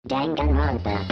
Danganronpa.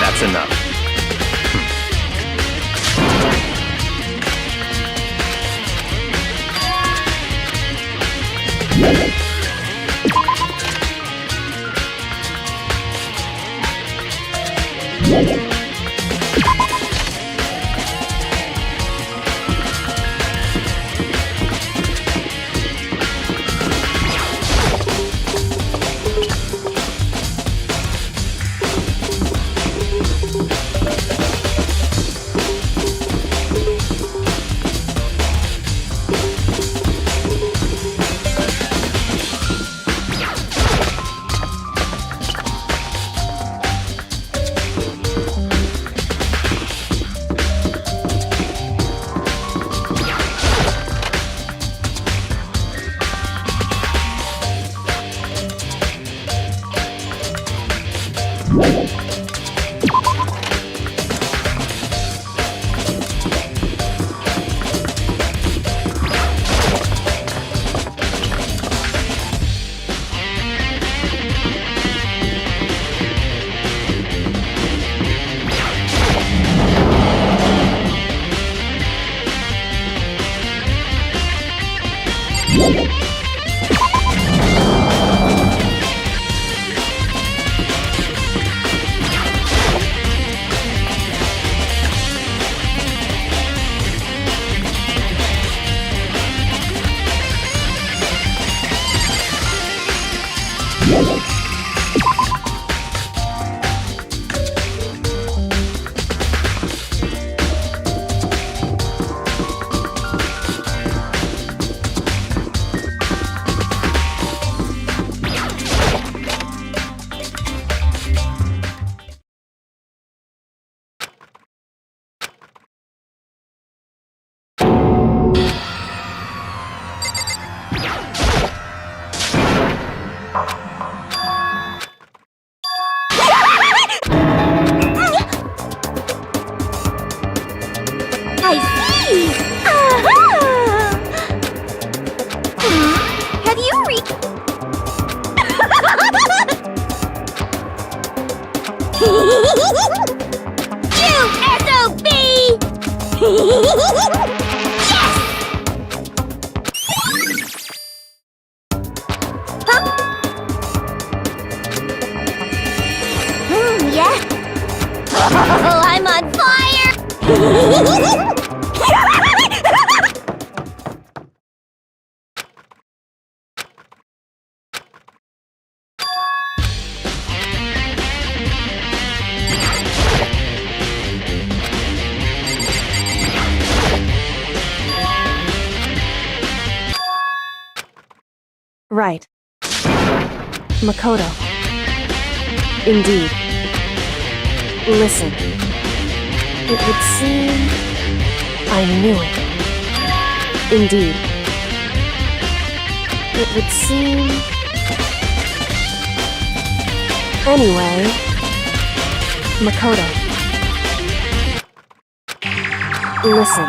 That's enough. I see! Aha! Have you You SOB! Yes! Huh? Yeah? Oh, I'm on fire! Right. Makoto. Indeed. Listen. It would seem I knew it. Indeed. It would seem... Anyway, Makoto. Listen.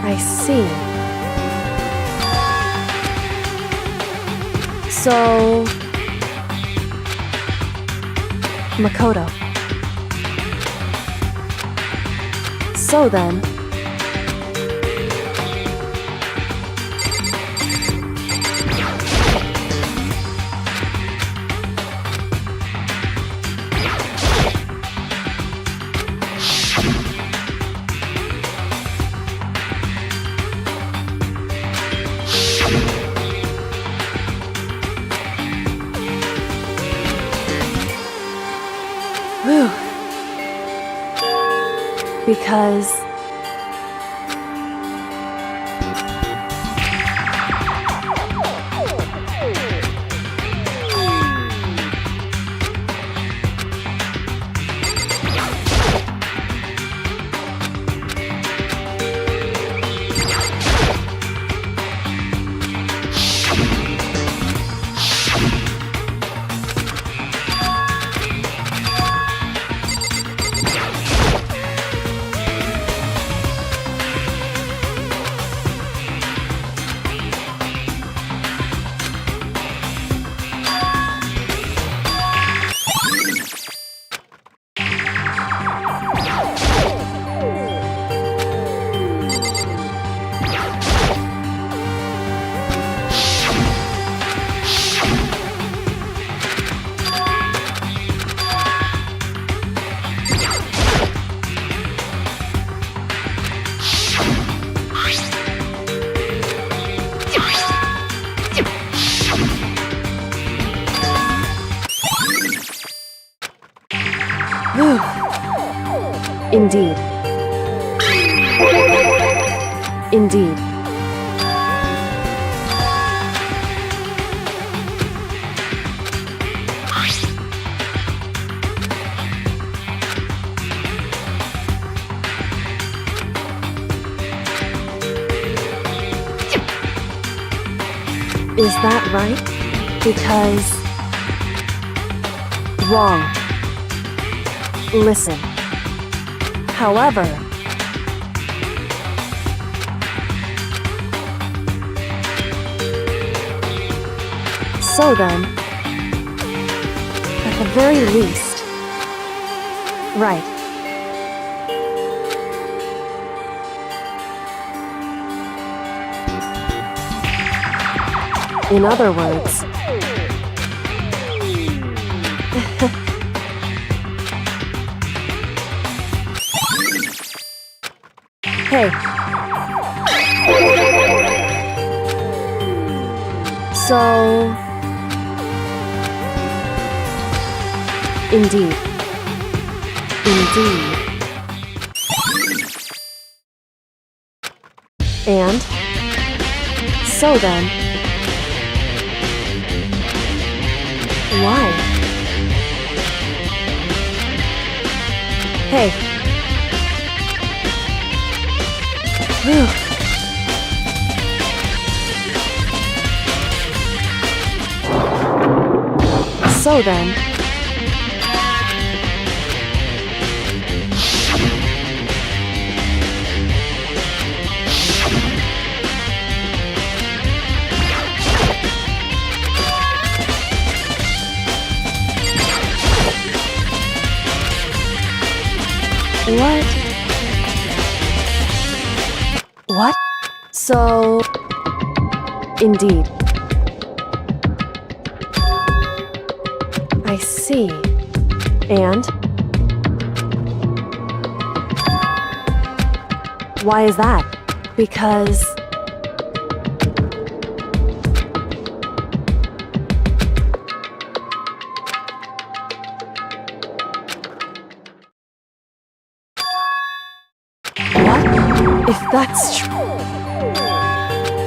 I see. So... Makoto. So then... Whew. Because... Indeed. Indeed. Is that right? Because... Wrong. Listen. However... So then... At the very least... Right. In other words... Hey. So... Indeed. Indeed. And... So then... Why? Hey. Whew. So then... What? What? So... Indeed. I see. And? Why is that? Because... If that's true...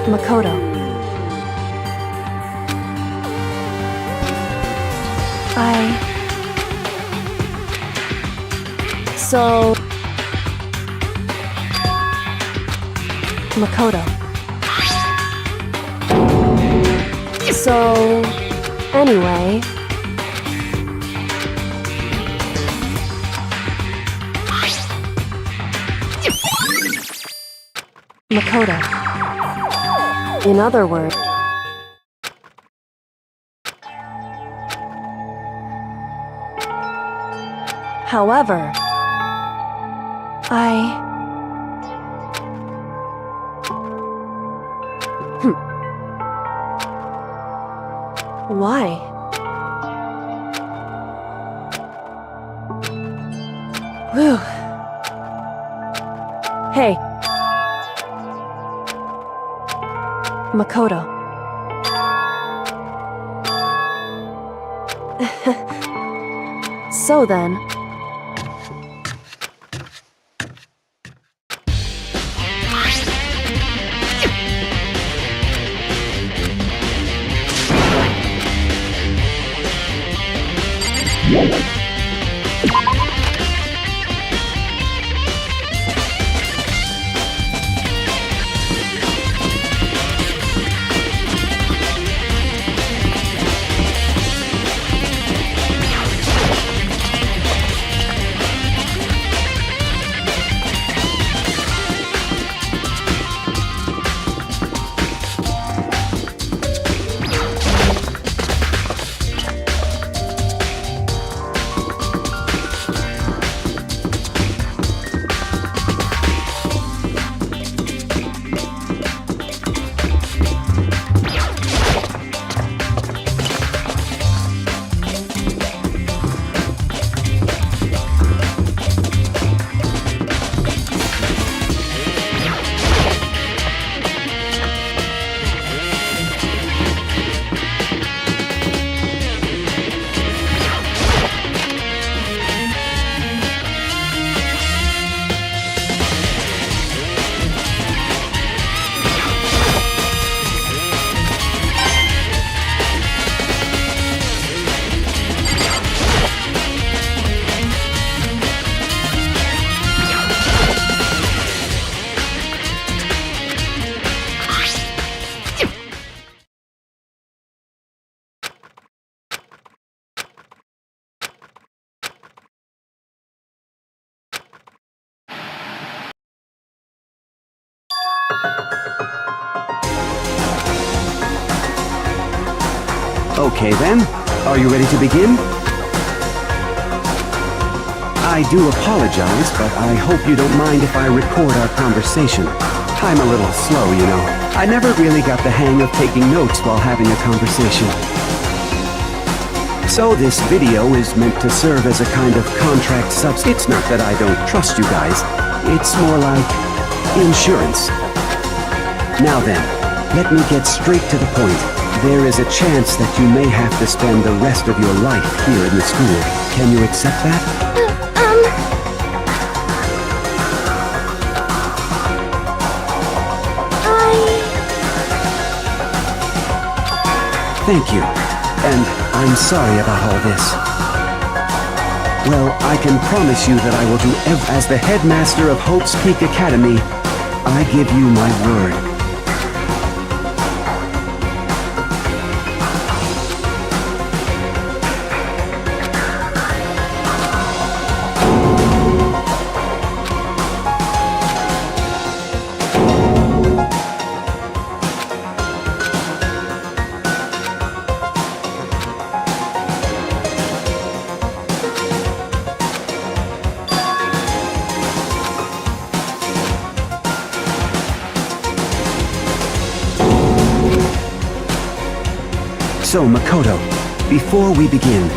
Makoto. So... Makoto. So... Anyway... Makoto. In other words... However... Why? Whew. Hey. Makoto. So then... Okay then, are you ready to begin? I do apologize, but I hope you don't mind if I record our conversation. I'm a little slow, you know. I never really got the hang of taking notes while having a conversation. So this video is meant to serve as a kind of contract substitute. It's not that I don't trust you guys. It's more like insurance. Now then, let me get straight to the point. There is a chance that you may have to spend the rest of your life here in the school. Can you accept that? Thank you. And I'm sorry about all this. Well, I can promise you that I will do as the headmaster of Hope's Peak Academy, I give you my word. So, Makoto, before we begin,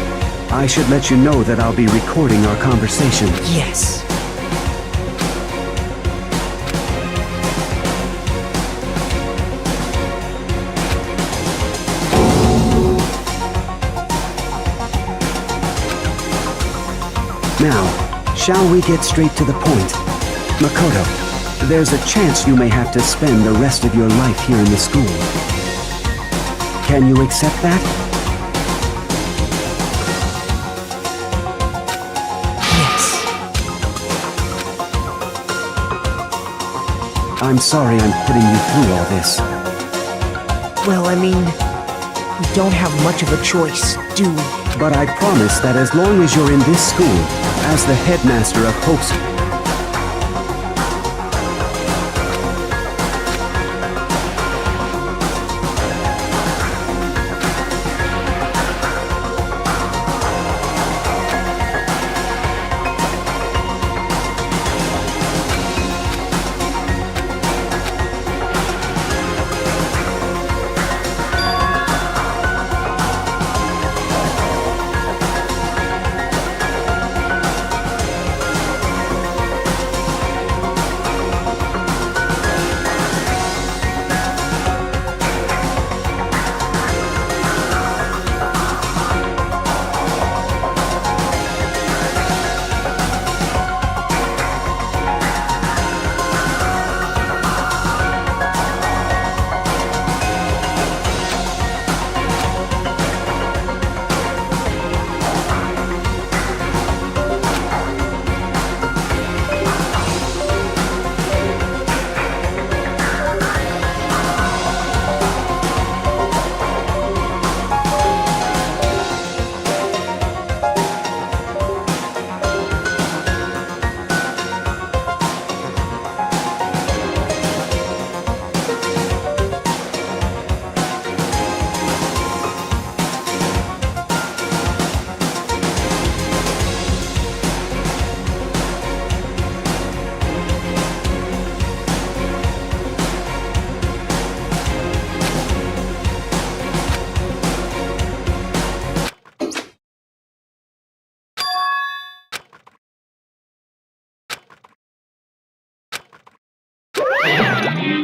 I should let you know that I'll be recording our conversation. Yes. Now, shall we get straight to the point? Makoto, there's a chance you may have to spend the rest of your life here in the school. Can you accept that? I'm sorry I'm putting you through all this. Well, I mean, we don't have much of a choice, do we? But I promise that as long as you're in this school, as the headmaster of Hope's...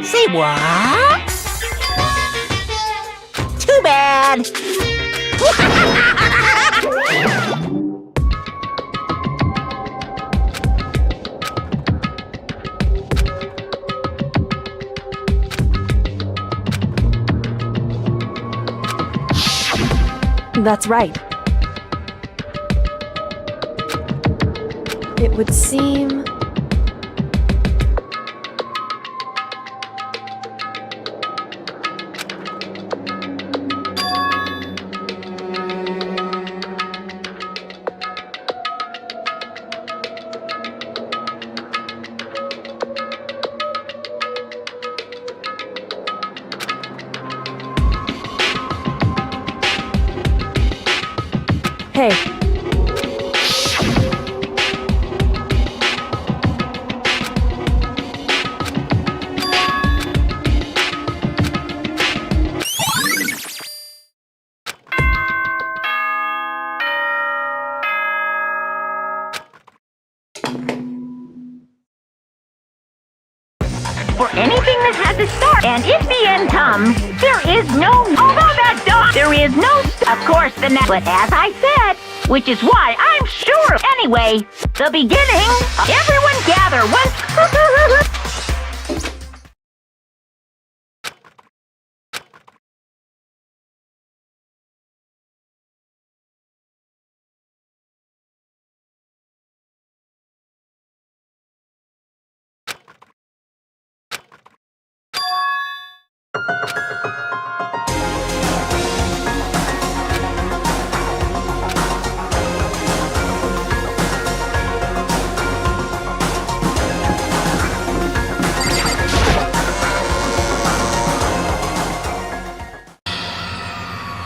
Say what? Too bad! That's right. It would seem... Hey. For anything that has a start, and if the end comes, there is no, although that dog, there is no, of course, the next, but as I said, which is why I'm sure, anyway, the beginning, everyone gather once,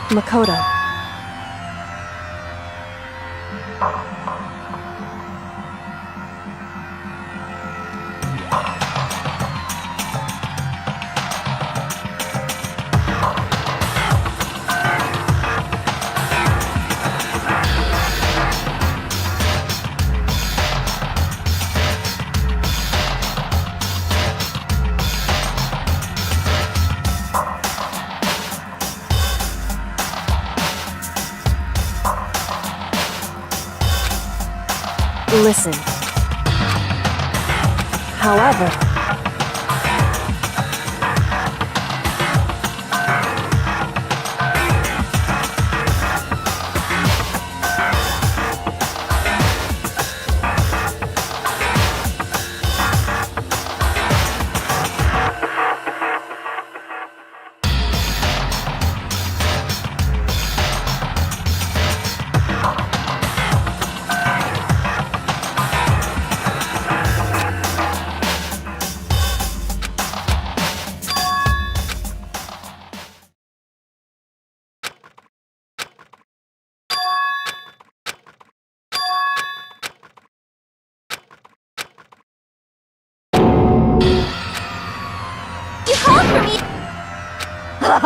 Makoto. Listen. However,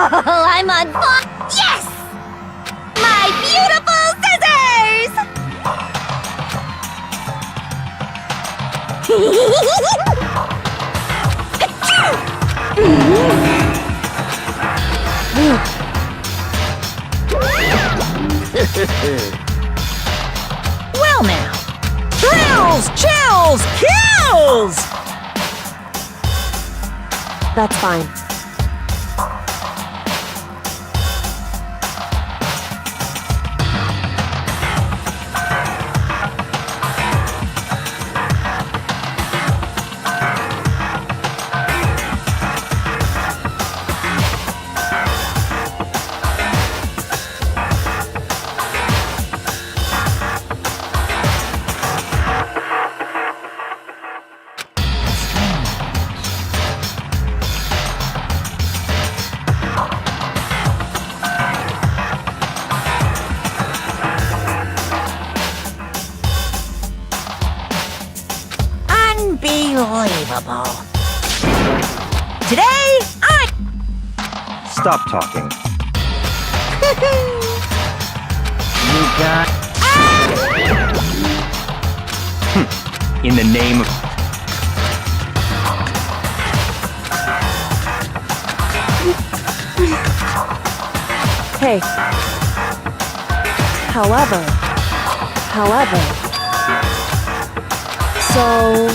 I'm on fire. Yes! My beautiful scissors! Well now. Thrills, chills, kills! That's fine. Unbelievable. Today, I... Stop talking. You got... In the name of... Hey. However. So...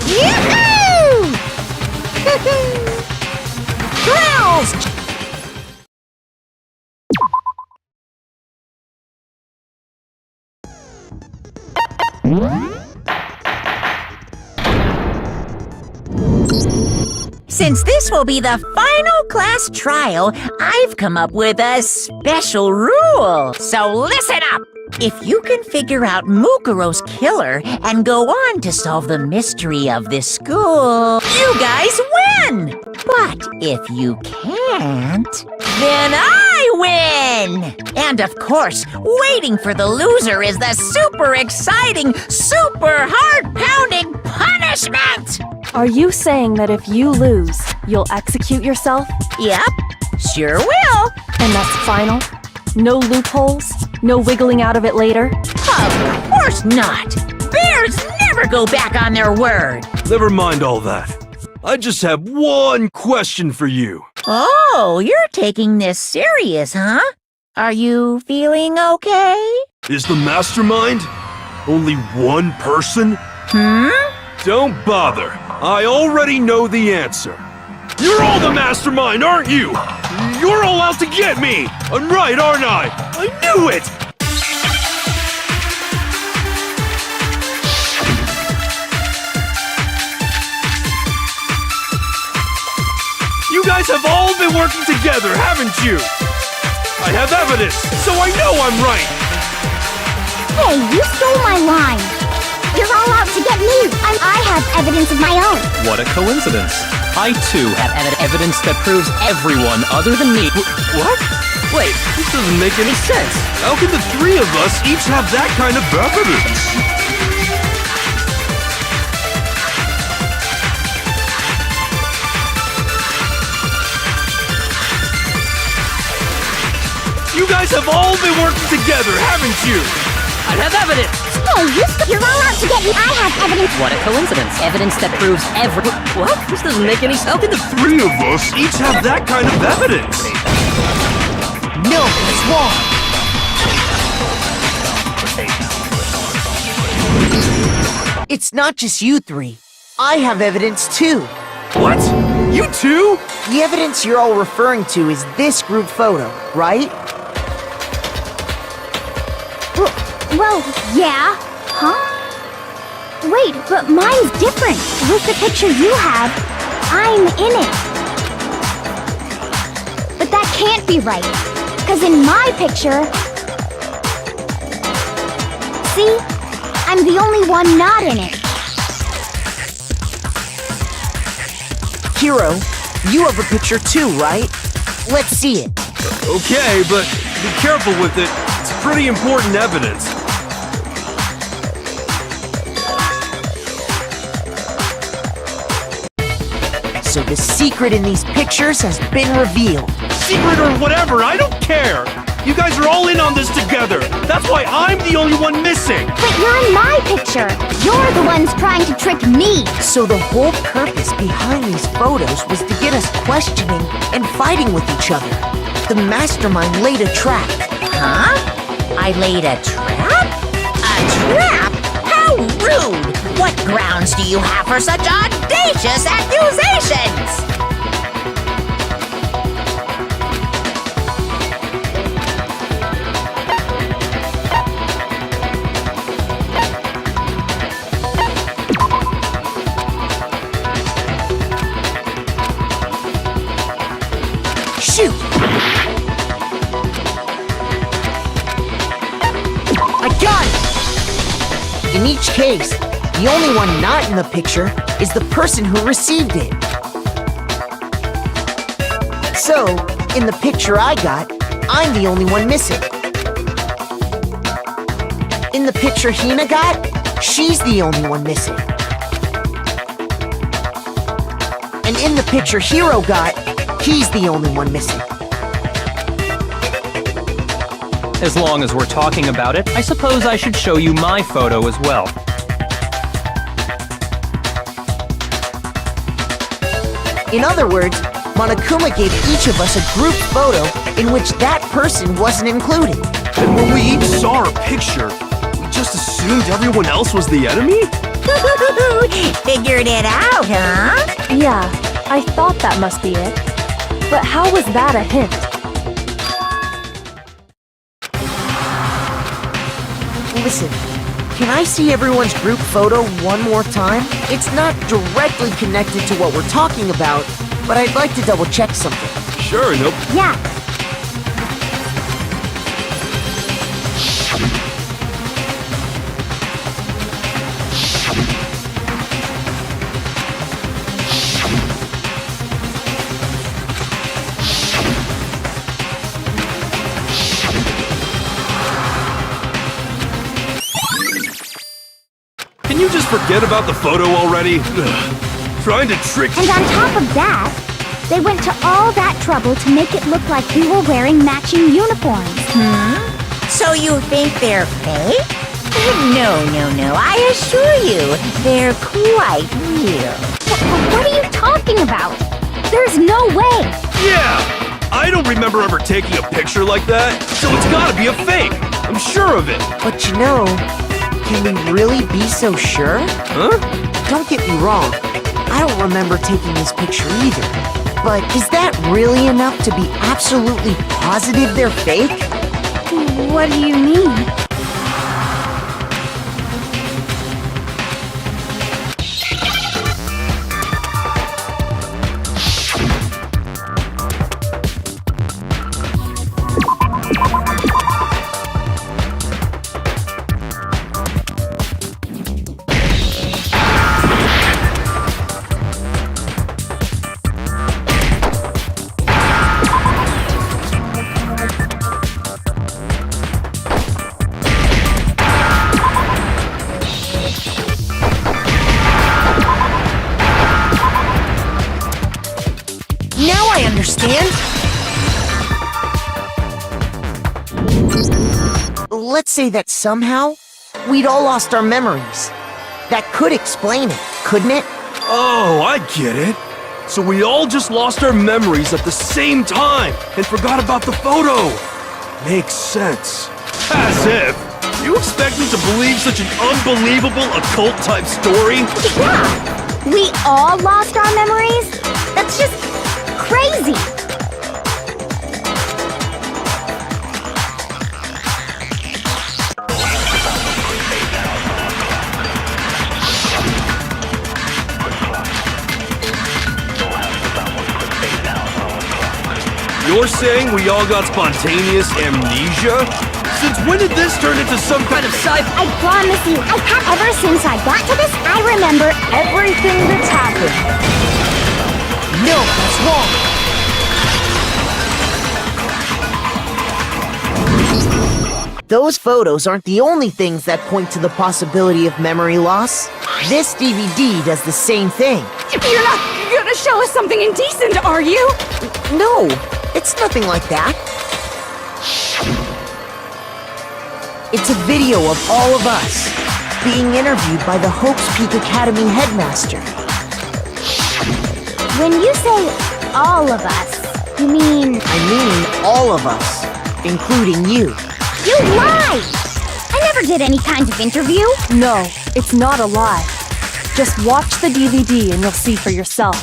Yoo-hoo! Thrills! Since this will be the final class trial, I've come up with a special rule. So listen up! If you can figure out Mukuro's killer and go on to solve the mystery of this school, you guys win! But if you can't, then I win! And of course, waiting for the loser is the super exciting, super heart-pounding punishment! Are you saying that if you lose, you'll execute yourself? Yep, sure will. And that's final? No loopholes? No wiggling out of it later? Of course not! Bears never go back on their word! Never mind all that. I just have one question for you. Oh, you're taking this serious, huh? Are you feeling okay? Is the mastermind only one person? Don't bother. I already know the answer. You're all the mastermind, aren't you? You're all out to get me! I'm right, aren't I? I knew it! You guys have all been working together, haven't you? I have evidence, so I know I'm right! Hey, you stole my line. You're all out to get me. I have evidence of my own. What a coincidence. I too have evidence that proves everyone other than me. What? Wait, this doesn't make any sense. How can the three of us each have that kind of evidence? You guys have all been working together, haven't you? I have evidence. Hey, you're all out to get me. I have evidence. What a coincidence. Evidence that proves What? This doesn't make any sense. How can the Three of us each have that kind of evidence. No, it's wrong. It's not just you three. I have evidence too. What? You too? The evidence you're all referring to is this group photo, right? Well, yeah. Huh? Wait, but mine's different. With the picture you have, I'm in it. But that can't be right. Because in my picture... See? I'm the only one not in it. Hero, you have a picture too, right? Let's see it. Okay, but be careful with it. It's pretty important evidence. So the secret in these pictures has been revealed. Secret or whatever, I don't care. You guys are all in on this together. That's why I'm the only one missing. But you're in my picture. You're the ones trying to trick me. So the whole purpose behind these photos was to get us questioning and fighting with each other. The mastermind laid a trap. Huh? I laid a trap? A trap? How rude! What grounds do you have for such audacious accusations? Shoot! I got it! In each case, the only one not in the picture is the person who received it. So, in the picture I got, I'm the only one missing. In the picture Hina got, she's the only one missing. And in the picture Hero got, he's the only one missing. As long as we're talking about it, I suppose I should show you my photo as well. In other words, Monokuma gave each of us a group photo in which that person wasn't included. And when we each saw our picture, we just assumed everyone else was the enemy? Figured it out, huh? Yeah, I thought that must be it. But how was that a hint? Listen, can I see everyone's group photo one more time? It's not directly connected to what we're talking about, but I'd like to double check something. Sure, nope. Yeah. Can you just forget about the photo already? Ugh. Trying to trick And on top of that, they went to all that trouble to make it look like we were wearing matching uniforms. So you think they're fake? No, I assure you, they're quite real. What are you talking about? There's no way. Yeah! I don't remember ever taking a picture like that, so it's gotta be a fake. I'm sure of it. But you know, can we really be so sure? Huh? Don't get me wrong, I don't remember taking this picture either. But is that really enough to be absolutely positive they're fake? What do you mean? Now I understand. Let's say that somehow we'd all lost our memories. That could explain it, couldn't it? Oh, I get it. So we all just lost our memories at the same time and forgot about the photo. Makes sense. As if. You expect me to believe such an unbelievable occult-type story? Yeah! We all lost our memories? That's just crazy! You're saying we all got spontaneous amnesia? Since when did this turn into some kind of I promise you, ever since I got to this, I remember everything that's happened. No, that's wrong. Those photos aren't the only things that point to the possibility of memory loss. This DVD does the same thing. You're not gonna show us something indecent, are you? No, it's nothing like that. It's a video of all of us being interviewed by the Hope's Peak Academy headmaster. When you say all of us, you mean... I mean all of us, including you. You lied! I never did any kind of interview. No, it's not a lie. Just watch the DVD and you'll see for yourself.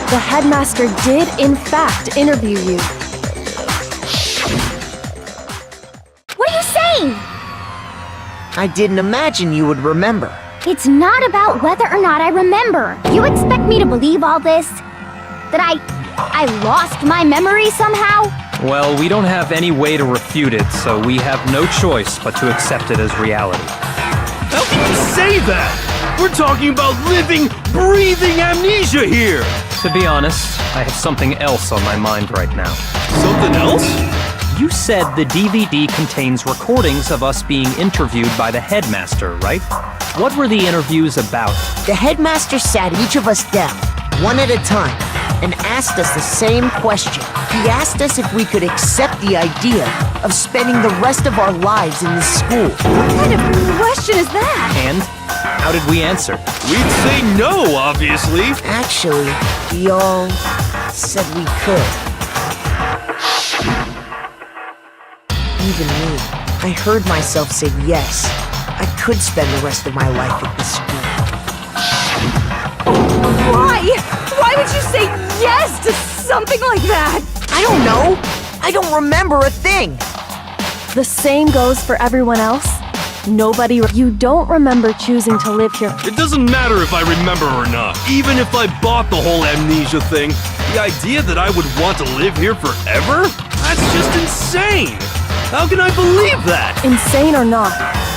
The headmaster did, in fact, interview you. What are you saying? I didn't imagine you would remember. It's not about whether or not I remember. You expect me to believe all this? That I lost my memory somehow? Well, we don't have any way to refute it, so we have no choice but to accept it as reality. How can you say that? We're talking about living, breathing amnesia here! To be honest, I have something else on my mind right now. Something else? You said the DVD contains recordings of us being interviewed by the headmaster, right? What were the interviews about? The headmaster sat each of us down, one at a time, and asked us the same question. He asked us if we could accept the idea of spending the rest of our lives in this school. What kind of question is that? And how did we answer? We'd say no, obviously. Actually, we all said we could. Even me, I heard myself say yes. I could spend the rest of my life at this school. Why? Why would you say yes to something like that? I don't know. I don't remember a thing. The same goes for everyone else. You don't remember choosing to live here. It doesn't matter if I remember or not. Even if I bought the whole amnesia thing, the idea that I would want to live here forever? That's just insane! How can I believe that? Insane or not,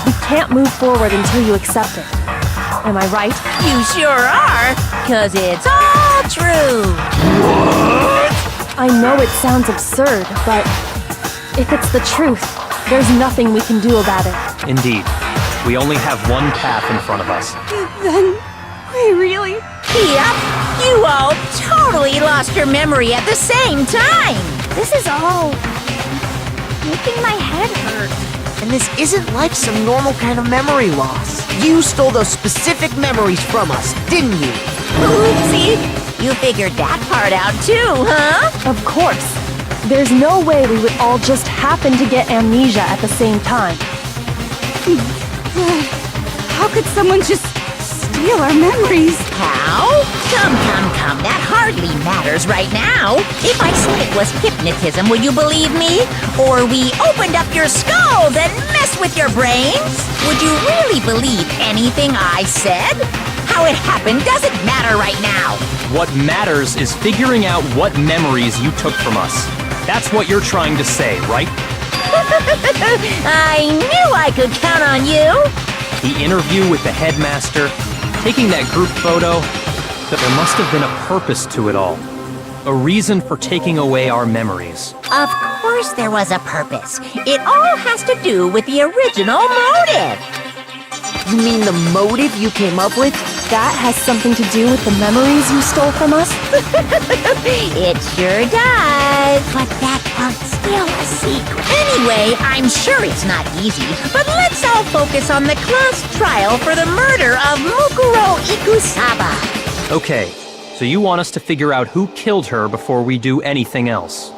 we can't move forward until you accept it. Am I right? You sure are, 'cause it's all true. What? I know it sounds absurd, but if it's the truth, there's nothing we can do about it. Indeed. We only have one path in front of us. Then, we really... Yep, you all totally lost your memory at the same time. This is all... making my head hurt. And this isn't like some normal kind of memory loss. You stole those specific memories from us, didn't you? Oopsie, you figured that part out too, huh? Of course. There's no way we would all just happen to get amnesia at the same time. How could someone just steal our memories? How? matters right now. If I said it was hypnotism, would you believe me? Or we opened up your skulls and messed with your brains? Would you really believe anything I said? How it happened doesn't matter right now. What matters is figuring out what memories you took from us. That's what you're trying to say, right? I knew I could count on you. The interview with the headmaster, taking that group photo, that there must have been a purpose to it all. A reason for taking away our memories. Of course there was a purpose. It all has to do with the original motive. You mean the motive you came up with? That has something to do with the memories you stole from us? It sure does. But that part's still a secret. Anyway, I'm sure it's not easy, but let's all focus on the class trial for the murder of Mukuro Ikusaba. Okay, so you want us to figure out who killed her before we do anything else.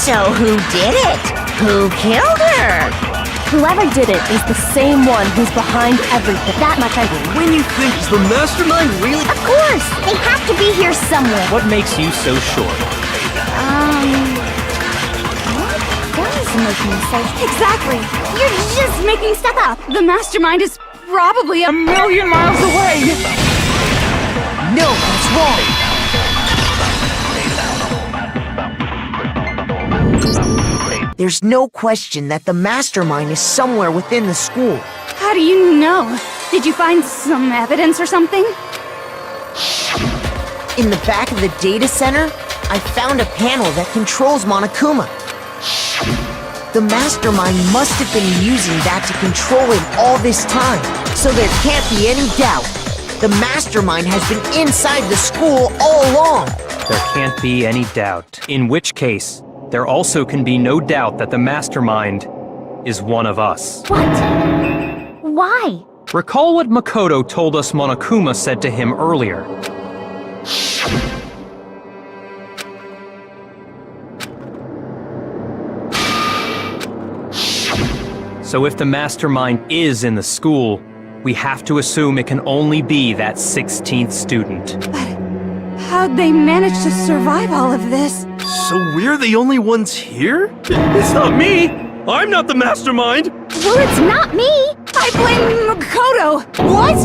So who did it? Who killed her? Whoever did it is the same one who's behind everything. That much I know. When you think is the mastermind really? Of course! They have to be here somewhere. What makes you so sure? What does make me say? Exactly! You're just making stuff up! The mastermind is probably a million miles away! No, that's wrong. There's no question that the mastermind is somewhere within the school. How do you know? Did you find some evidence or something? In the back of the data center, I found a panel that controls Monokuma. The mastermind must have been using that to control him all this time, so there can't be any doubt. The mastermind has been inside the school all along. There can't be any doubt. In which case, there also can be no doubt that the mastermind is one of us. What? Why? Recall what Makoto told us Monokuma said to him earlier. So if the mastermind is in the school, we have to assume it can only be that 16th student. How'd they manage to survive all of this? So we're the only ones here? It's not me! I'm not the mastermind! Well, it's not me! I blame Makoto! What?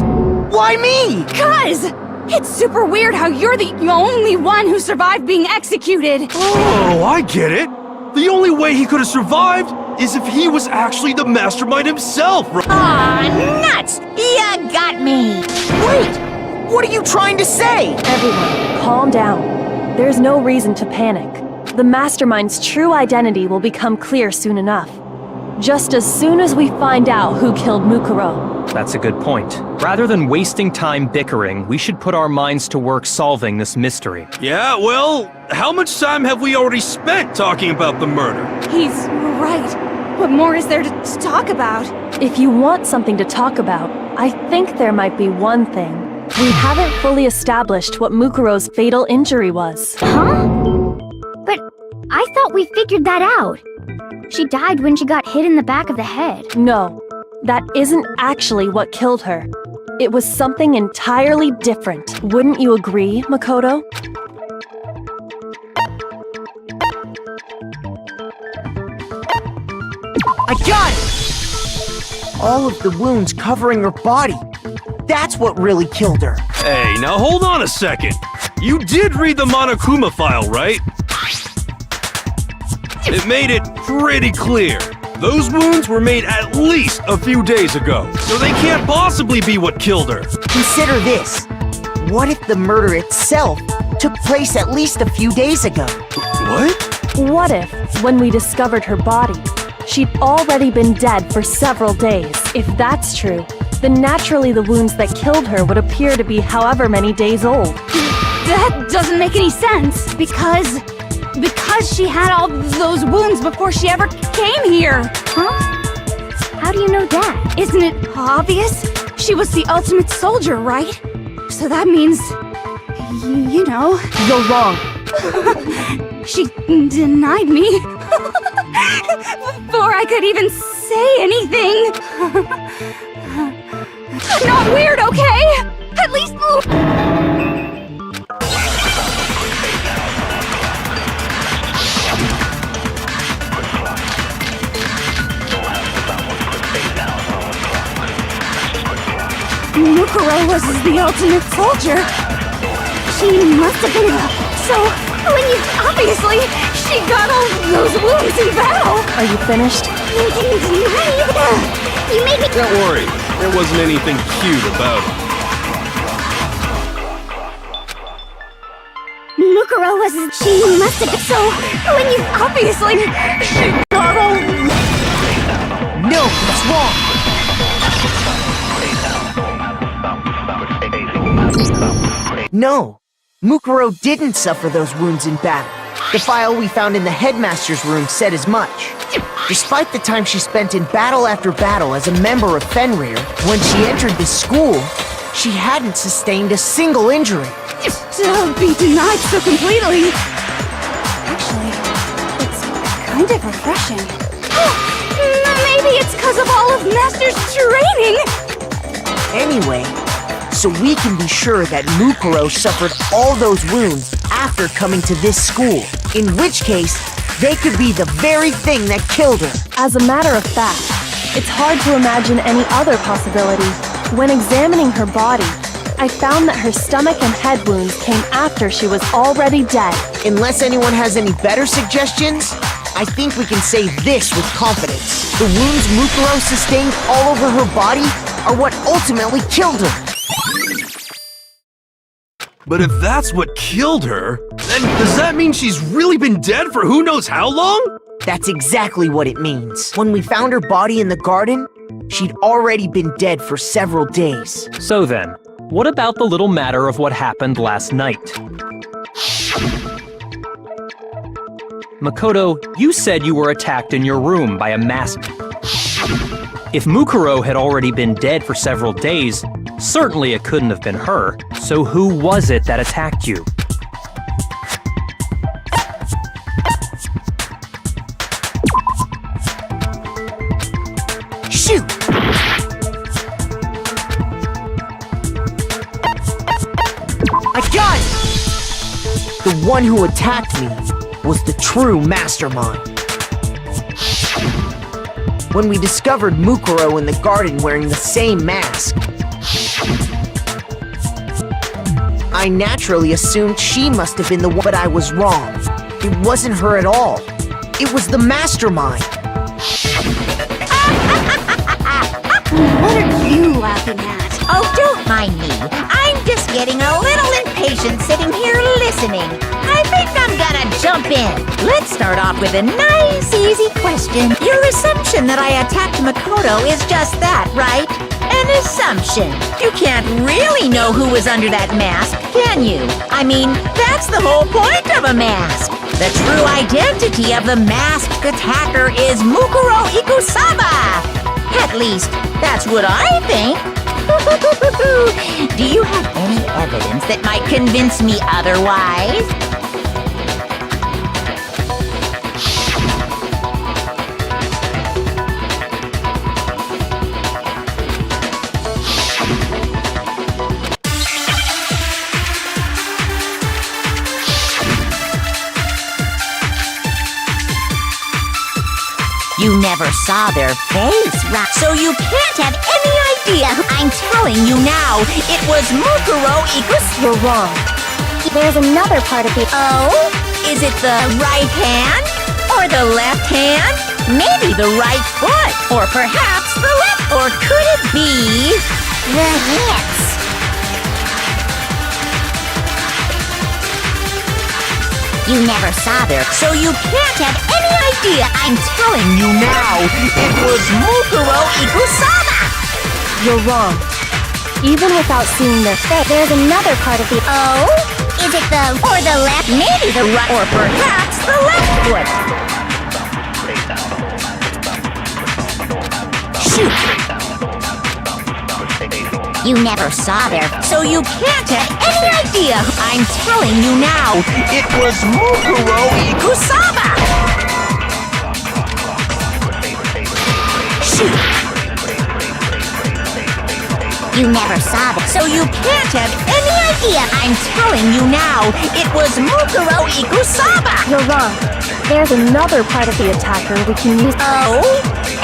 Why me? 'Cause it's super weird how you're the only one who survived being executed! Oh, I get it! The only way he could have survived is if he was actually the mastermind himself, right? Aw, nuts! You got me! Wait! What are you trying to say? Everyone, calm down. There's no reason to panic. The mastermind's true identity will become clear soon enough. Just as soon as we find out who killed Mukuro. That's a good point. Rather than wasting time bickering, we should put our minds to work solving this mystery. Yeah, well, how much time have we already spent talking about the murder? He's right. What more is there to talk about? If you want something to talk about, I think there might be one thing. We haven't fully established what Mukuro's fatal injury was. Huh? But I thought we figured that out. She died when she got hit in the back of the head. No, that isn't actually what killed her. It was something entirely different. Wouldn't you agree, Makoto? I got it! All of the wounds covering her body. That's what really killed her. Hey, now hold on a second. You did read the Monokuma file, right? It made it pretty clear. Those wounds were made at least a few days ago, so they can't possibly be what killed her. Consider this. What if the murder itself took place at least a few days ago? What? What if, when we discovered her body, she'd already been dead for several days? If that's true, then naturally the wounds that killed her would appear to be however many days old. That doesn't make any sense, because she had all those wounds before she ever came here. Huh? How do you know that? Isn't it obvious? She was the ultimate soldier, right? So that means, you know... You're wrong. She denied me before I could even say anything. I'm not weird, okay? At least... Mukuro was the ultimate soldier. She must have been so when you obviously she got all those wounds in battle. Are you finished? You didn't deny it. You made me. Don't worry, there wasn't anything cute about it. Mukuro was. She must have been so when you Obviously, she got all. No, that's wrong. No, Mukuro didn't suffer those wounds in battle. The file we found in the headmaster's room said as much. Despite the time she spent in battle after battle as a member of Fenrir, when she entered this school, she hadn't sustained a single injury. To be denied so completely. Actually, it's kind of refreshing. Maybe it's because of all of Master's training. Anyway, so we can be sure that Mukuro suffered all those wounds after coming to this school, in which case, they could be the very thing that killed her. As a matter of fact, it's hard to imagine any other possibility. When examining her body, I found that her stomach and head wounds came after she was already dead. Unless anyone has any better suggestions, I think we can say this with confidence. The wounds Mukuro sustained all over her body are what ultimately killed her. But if that's what killed her, then does that mean she's really been dead for who knows how long? That's exactly what it means. When we found her body in the garden, she'd already been dead for several days. So then, what about the little matter of what happened last night? Makoto, you said you were attacked in your room by a masked... If Mukuro had already been dead for several days, certainly it couldn't have been her. So who was it that attacked you? Shoot! I got it! The one who attacked me was the true mastermind. When we discovered Mukuro in the garden wearing the same mask, I naturally assumed she must have been the one, but I was wrong. It wasn't her at all. It was the mastermind. What are you laughing at? Oh, don't mind me. I'm just getting a little impatient sitting here listening. I think I'm gonna jump in. Let's start off with a nice, easy question. Your assumption that I attacked Makoto is just that, right? An assumption. You can't really know who was under that mask, can you? I mean, that's the whole point of a mask. The true identity of the masked attacker is Mukuro Ikusaba. At least, that's what I think. Do you have any evidence that might convince me otherwise? You never saw their face, right? So you can't have any idea. I'm telling you now, it was Mukuro Ikus. You're wrong. There's another part of it. Oh? Is it the right hand? Or the left hand? Maybe the right foot? Or perhaps the left? Or could it be the hips? You never saw their... So you can't have any idea. I'm telling you now, it was Mukuro Ikusaba. You're wrong. Even without seeing their face, There's another part of it. Oh? Is it the... Or the left? Maybe the right... Or perhaps the left foot. Shoot! You never saw their, so you can't have any idea. I'm telling you now, it was Mukuro Ikusaba! Shoot! You never saw them, so you can't have any idea. I'm telling you now, it was Mukuro Ikusaba! You're wrong. There's another part of the attacker we can use. Oh?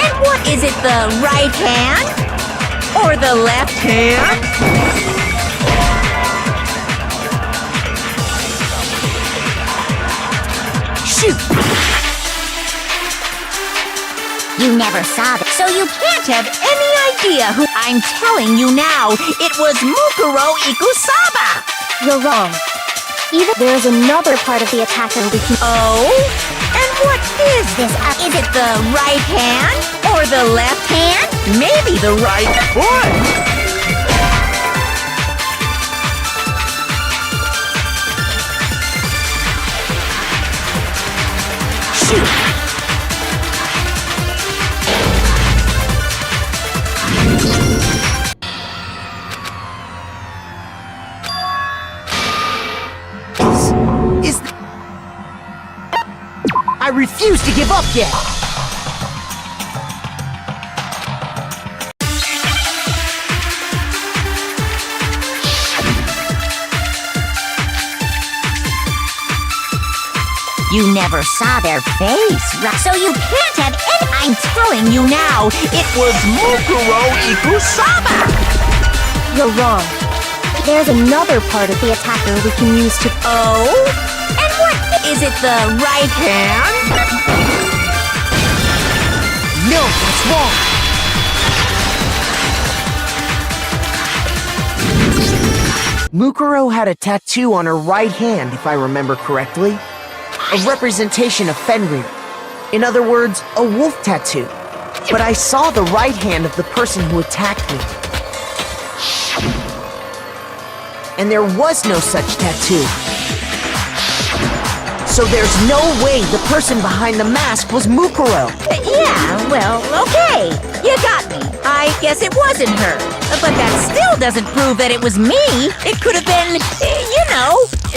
And what is it, the right hand? Or the left hand? Shoot! You never saw them, so you can't have any idea who. I'm telling you now, it was Mukuro Ikusaba! You're wrong. There's another part of the attacker we can. Oh? And what is this? Is it the right hand? Or the left hand? Maybe the right foot? Shoot! I refuse to give up yet! You never saw their face, right? So you can't have any. I'm telling you now, it was Mukuro Ikusaba! You're wrong. There's another part of the attacker we can use to. Oh? And what is it, the right hand? No, that's wrong! Mukuro had a tattoo on her right hand, if I remember correctly. A representation of Fenrir. In other words, a wolf tattoo. But I saw the right hand of the person who attacked me. And there was no such tattoo. So there's no way the person behind the mask was Mukuro. Yeah, well, okay. You got me. I guess it wasn't her. But that still doesn't prove that it was me. It could have been,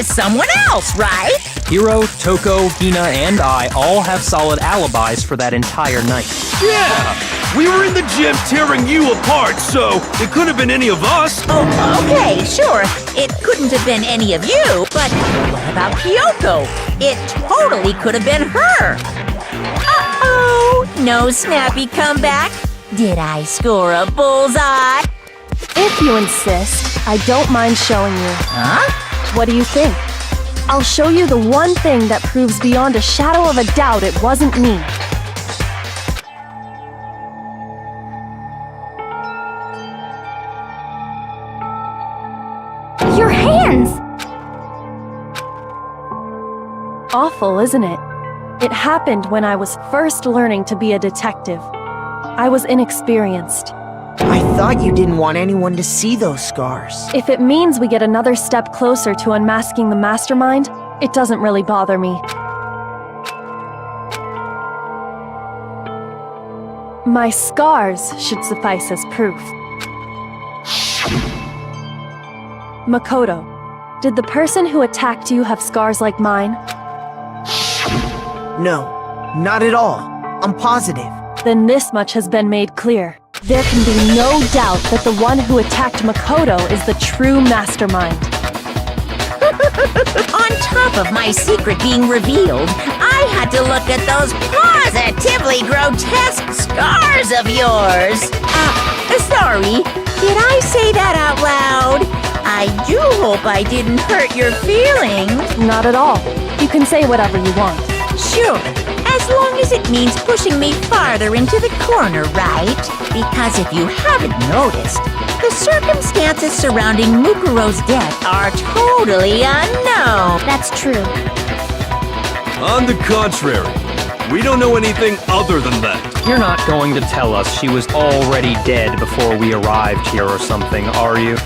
someone else, right? Hiro, Toko, Hina, and I all have solid alibis for that entire night. Yeah! We were in the gym tearing you apart, so it couldn't have been any of us. Oh, okay, sure. It couldn't have been any of you, but what about Kyoko? It totally could have been her. Uh-oh! No snappy comeback? Did I score a bullseye? If you insist, I don't mind showing you. Huh? What do you think? I'll show you the one thing that proves beyond a shadow of a doubt it wasn't me. Your hands! Awful, isn't it? It happened when I was first learning to be a detective. I was inexperienced. I thought you didn't want anyone to see those scars. If it means we get another step closer to unmasking the mastermind, it doesn't really bother me. My scars should suffice as proof. Makoto, did the person who attacked you have scars like mine? No, not at all. I'm positive. Then this much has been made clear. There can be no doubt that the one who attacked Makoto is the true mastermind. On top of my secret being revealed, I had to look at those positively grotesque scars of yours. Sorry, did I say that out loud? I do hope I didn't hurt your feelings. Not at all. You can say whatever you want. Sure, as long as it means pushing me farther into the corner, right? Because if you haven't noticed, the circumstances surrounding Mukuro's death are totally unknown. That's true. On the contrary, We don't know anything other than that. You're not going to tell us she was already dead before we arrived here or something, are you?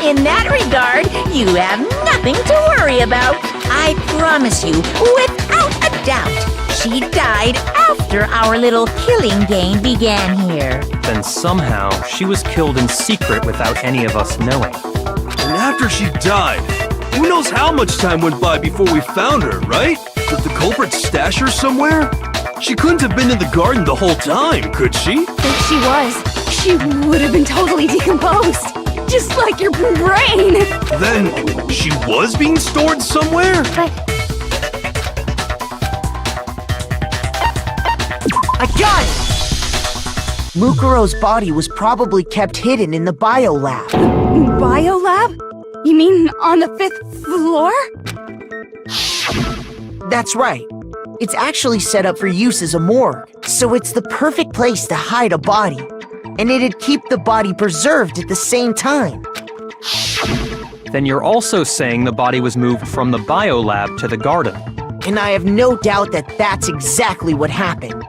In that regard, you have nothing to worry about. I promise you, without a doubt, she died after our little killing game began here. Then somehow she was killed in secret without any of us knowing. And after she died, who knows how much time went by before we found her, right? Did the culprit stash her somewhere? She couldn't have been in the garden the whole time, could she? If she was, she would have been totally decomposed. Just like your brain. Then she was being stored somewhere? I got it! Mukuro's body was probably kept hidden in the biolab. Biolab? You mean on the 5th floor? That's right. It's actually set up for use as a morgue, so it's the perfect place to hide a body. And it'd keep the body preserved at the same time. Then you're also saying the body was moved from the biolab to the garden. And I have no doubt that that's exactly what happened.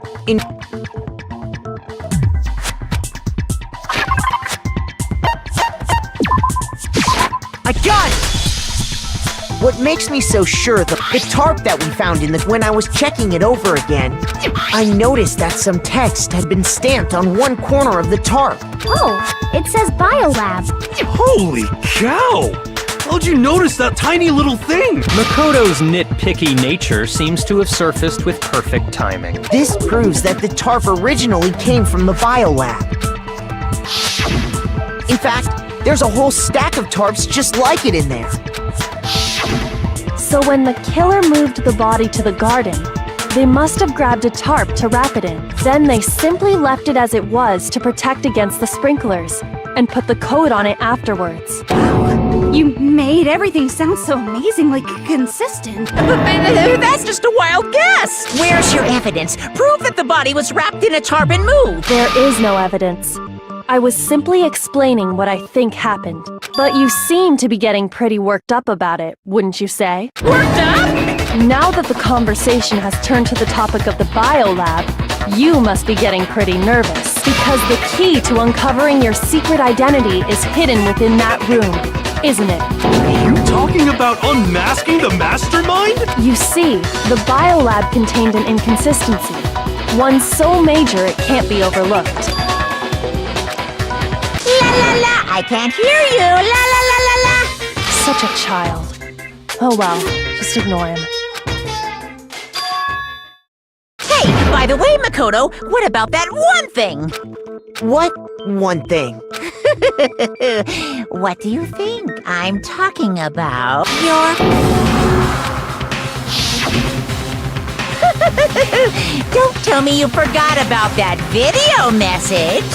I got it! What makes me so sure, the tarp that we found when I was checking it over again, I noticed that some text had been stamped on one corner of the tarp. Oh, it says Biolab. Holy cow! How'd you notice that tiny little thing? Makoto's nitpicky nature seems to have surfaced with perfect timing. This proves that the tarp originally came from the biolab. In fact, there's a whole stack of tarps just like it in there. So when the killer moved the body to the garden, they must have grabbed a tarp to wrap it in. Then they simply left it as it was to protect against the sprinklers, and put the coat on it afterwards. You made everything sound so amazingly consistent. That's just a wild guess. Where's your evidence? Prove that the body was wrapped in a tarp and moved. There is no evidence. I was simply explaining what I think happened. But you seem to be getting pretty worked up about it, wouldn't you say? Worked up? Now that the conversation has turned to the topic of the biolab, you must be getting pretty nervous. Because the key to uncovering your secret identity is hidden within that room, isn't it? You talking about unmasking the mastermind? You see, the biolab contained an inconsistency. One so major it can't be overlooked. La la la, I can't hear you. La la la la la. Such a child. Oh well, just ignore him. Hey, by the way, Makoto, what about that one thing? What one thing? What do you think I'm talking about? Your... Don't tell me you forgot about that video message.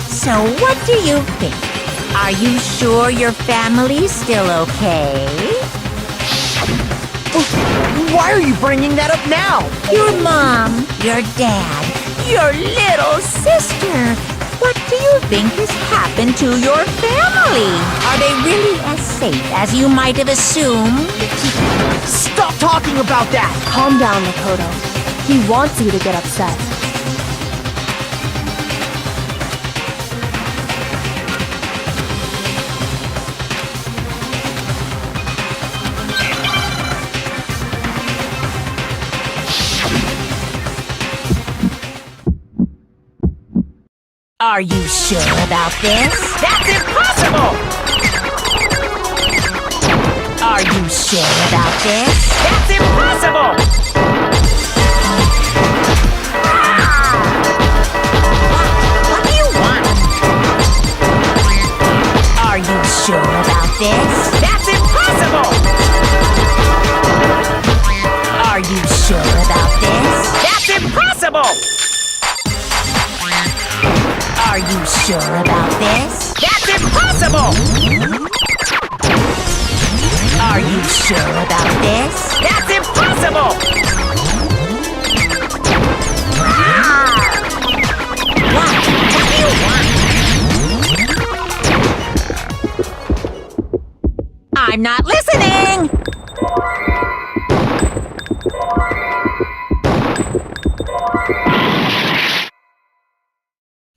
So what do you think? Are you sure your family's still okay? Why are you bringing that up now? Your mom, your dad, your little sister. What do you think has happened to your family? Are they really as safe as you might have assumed? Stop talking about that! Calm down, Makoto. He wants you to get upset. Are you sure about this? That's impossible! Are you sure about this? That's impossible! What do you want? Are you sure about this? That's impossible! Are you sure about this? That's impossible! Are you sure about this? That's impossible! Are you sure about this? That's impossible! What? What do you want? I'm not listening! listening!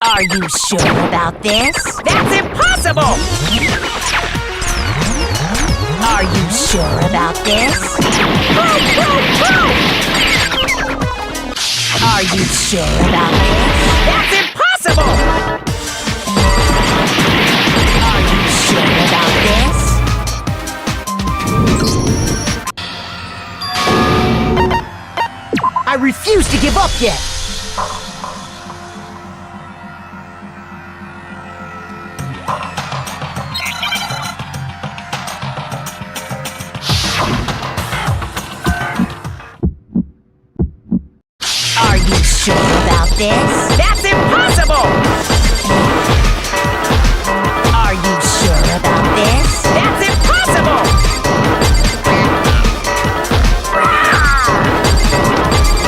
Are you sure about this? That's impossible! Are you sure about this? Proof, proof, proof! Are you sure about this? That's impossible! Are you sure about this? I refuse to give up yet! Are you sure about this? That's impossible! Are you sure about this? That's impossible!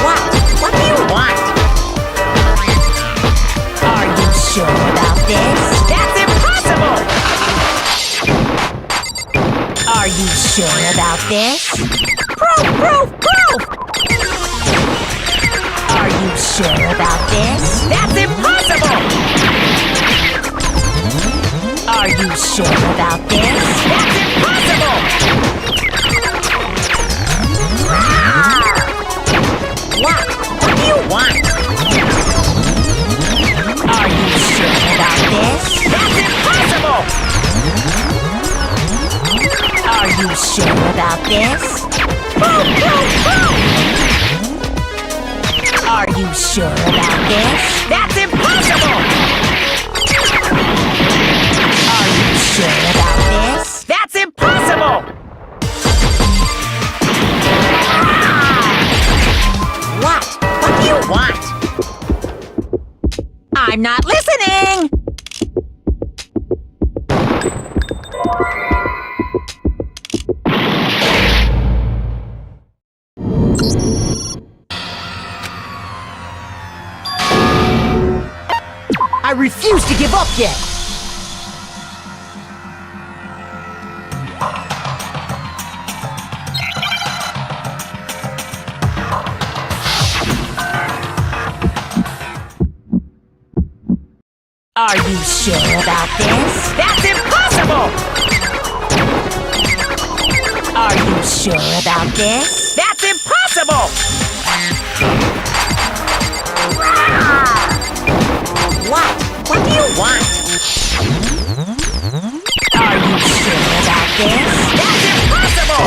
What? What do you want? Are you sure about this? That's impossible! Are you sure about this? Proof, proof, proof! Are you sure about this? That's impossible! Are you sure about this? That's impossible! What? What do you want? Are you sure about this? That's impossible! Are you sure about this? Boom, boom, boom! Are you sure about this? That's impossible! Are you sure about this? That's impossible! What? What do you want? I'm not listening! I refuse to give up yet! Are you sure about this? That's impossible! Are you sure about this? That's impossible! What? What do you want? Are you sure about this? That's impossible!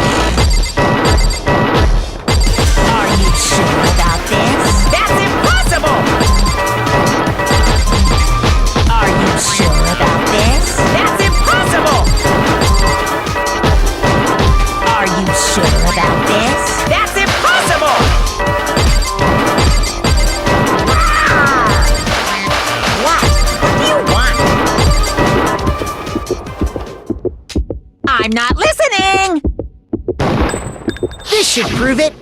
Are you sure about this? That's impossible! Are you sure about this? That's impossible! Are you sure about this? That's impossible! What? What do you want? I'm not listening! This should prove it!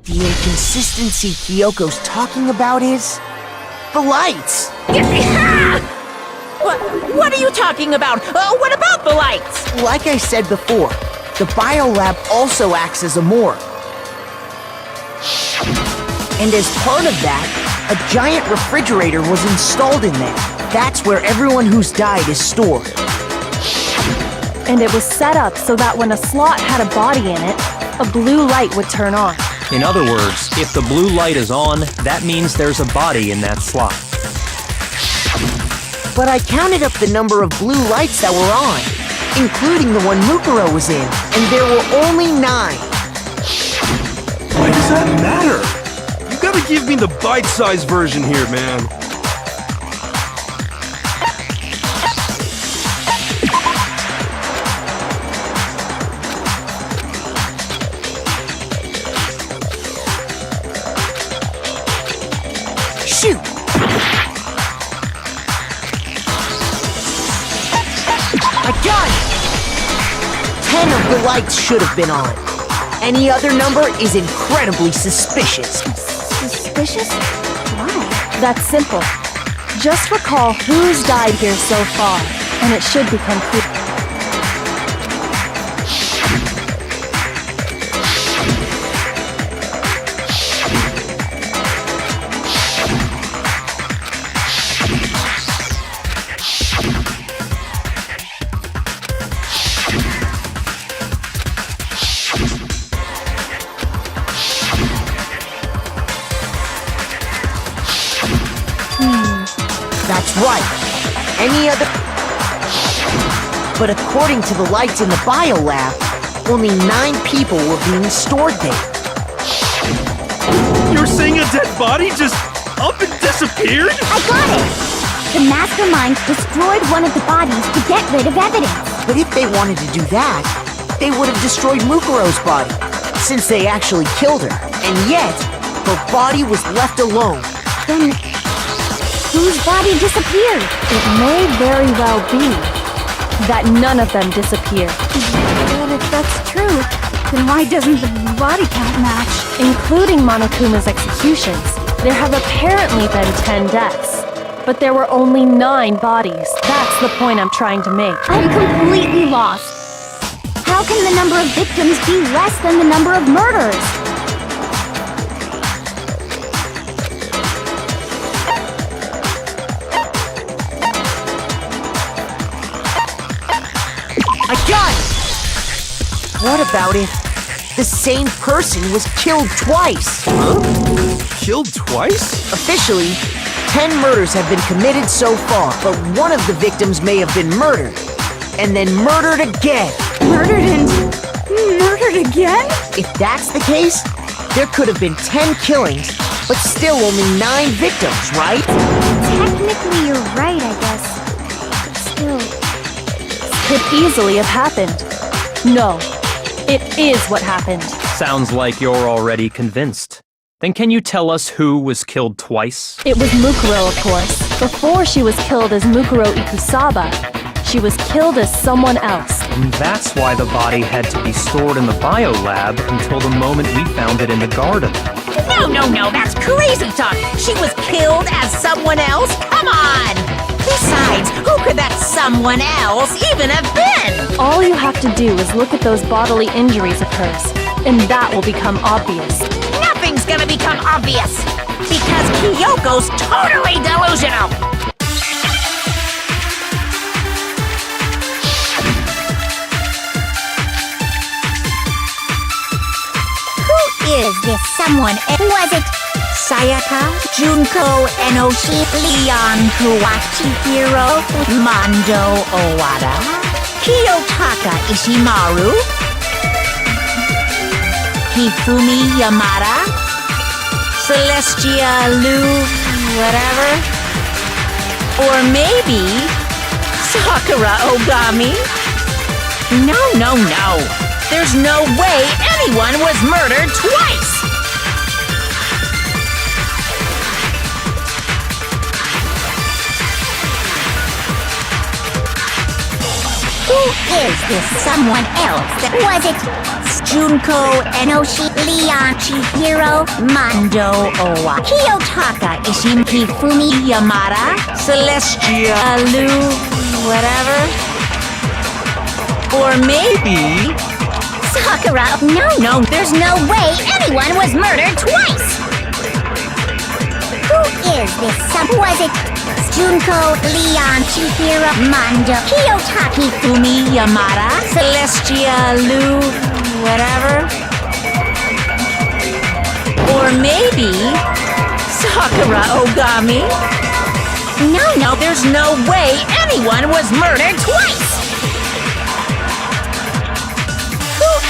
The inconsistency Kyoko's talking about is... the lights! What are you talking about? What about the lights? Like I said before, the biolab also acts as a morgue. And as part of that, a giant refrigerator was installed in there. That's where everyone who's died is stored. And it was set up so that when a slot had a body in it, a blue light would turn on. In other words, if the blue light is on, that means there's a body in that slot. But I counted up the number of blue lights that were on, including the one Mukuro was in, and there were only 9. Why does that matter? You gotta give me the bite-sized version here, man. Shoot! I got it! 10 of the lights should have been on. Any other number is incredibly suspicious. Suspicious? Why? That's simple. Just recall who's died here so far, and it should become clear. That's right. Any other... But according to the lights in the biolab, only 9 people were being stored there. You're saying a dead body just up and disappeared? I got it! The mastermind destroyed one of the bodies to get rid of evidence. But if they wanted to do that, they would have destroyed Mukuro's body, since they actually killed her. And yet, her body was left alone. Then whose body disappeared? It may very well be that none of them disappeared. But if that's true, then why doesn't the body count match? Including Monokuma's executions, there have apparently been 10 deaths. But there were only 9 bodies. That's the point I'm trying to make. I'm completely lost. How can the number of victims be less than the number of murders? I got it! What about if the same person was killed twice? Killed twice? Officially, 10 murders have been committed so far, but one of the victims may have been murdered, and then murdered again. Murdered and murdered again? If that's the case, there could have been 10 killings, but still only 9 victims, right? Technically, you're right, I guess. But still... Could easily have happened. No, it is what happened. Sounds like you're already convinced. Then can you tell us who was killed twice? It was Mukuro, of course. Before she was killed as Mukuro Ikusaba, she was killed as someone else. And that's why the body had to be stored in the biolab until the moment we found it in the garden. No, that's crazy talk. She was killed as someone else? Come on! Besides, who could that someone else even have been? All you have to do is look at those bodily injuries of hers, and that will become obvious. Nothing's gonna become obvious, because Kyoko's totally delusional. Who is this someone? Was it Sayaka, Junko, Enoshi, Leon, Kuwachi Hiro, Mondo Owada, Kiyotaka Ishimaru, Hifumi Yamada, Celestia Lu, whatever. Or maybe Sakura Ogami? No. There's no way anyone was murdered twice! Who is this someone else? Was it Junko, Enoshi, Leon, Chihiro, Mondo, Owa, Kiyotaka, Hifumi, Yamada, Celestia Lu, whatever. Or maybe Sakura? No, there's no way anyone was murdered twice! Who is this was it Junko, Leon, Chihiro, Mondo, Kiyotaki, Hifumi, Yamada, Celestia Lu, whatever. Or maybe Sakura Ogami? No, there's no way anyone was murdered twice!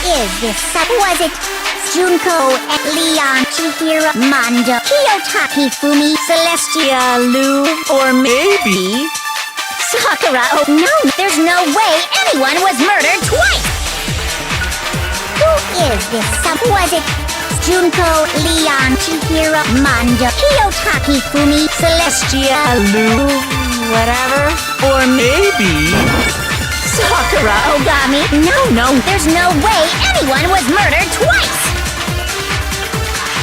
Is this was it Junko, Leon, Chihiro, Mondo, Kiyotaki, Fumi, Celestia Lu, or maybe Sakura? No, there's no way anyone was murdered twice! Who is this was it Junko, Leon, Chihiro, Mondo, Kiyotaki, Fumi, Celestia Lu, whatever. Or maybe Sakura Ogami? No, there's no way anyone was murdered twice!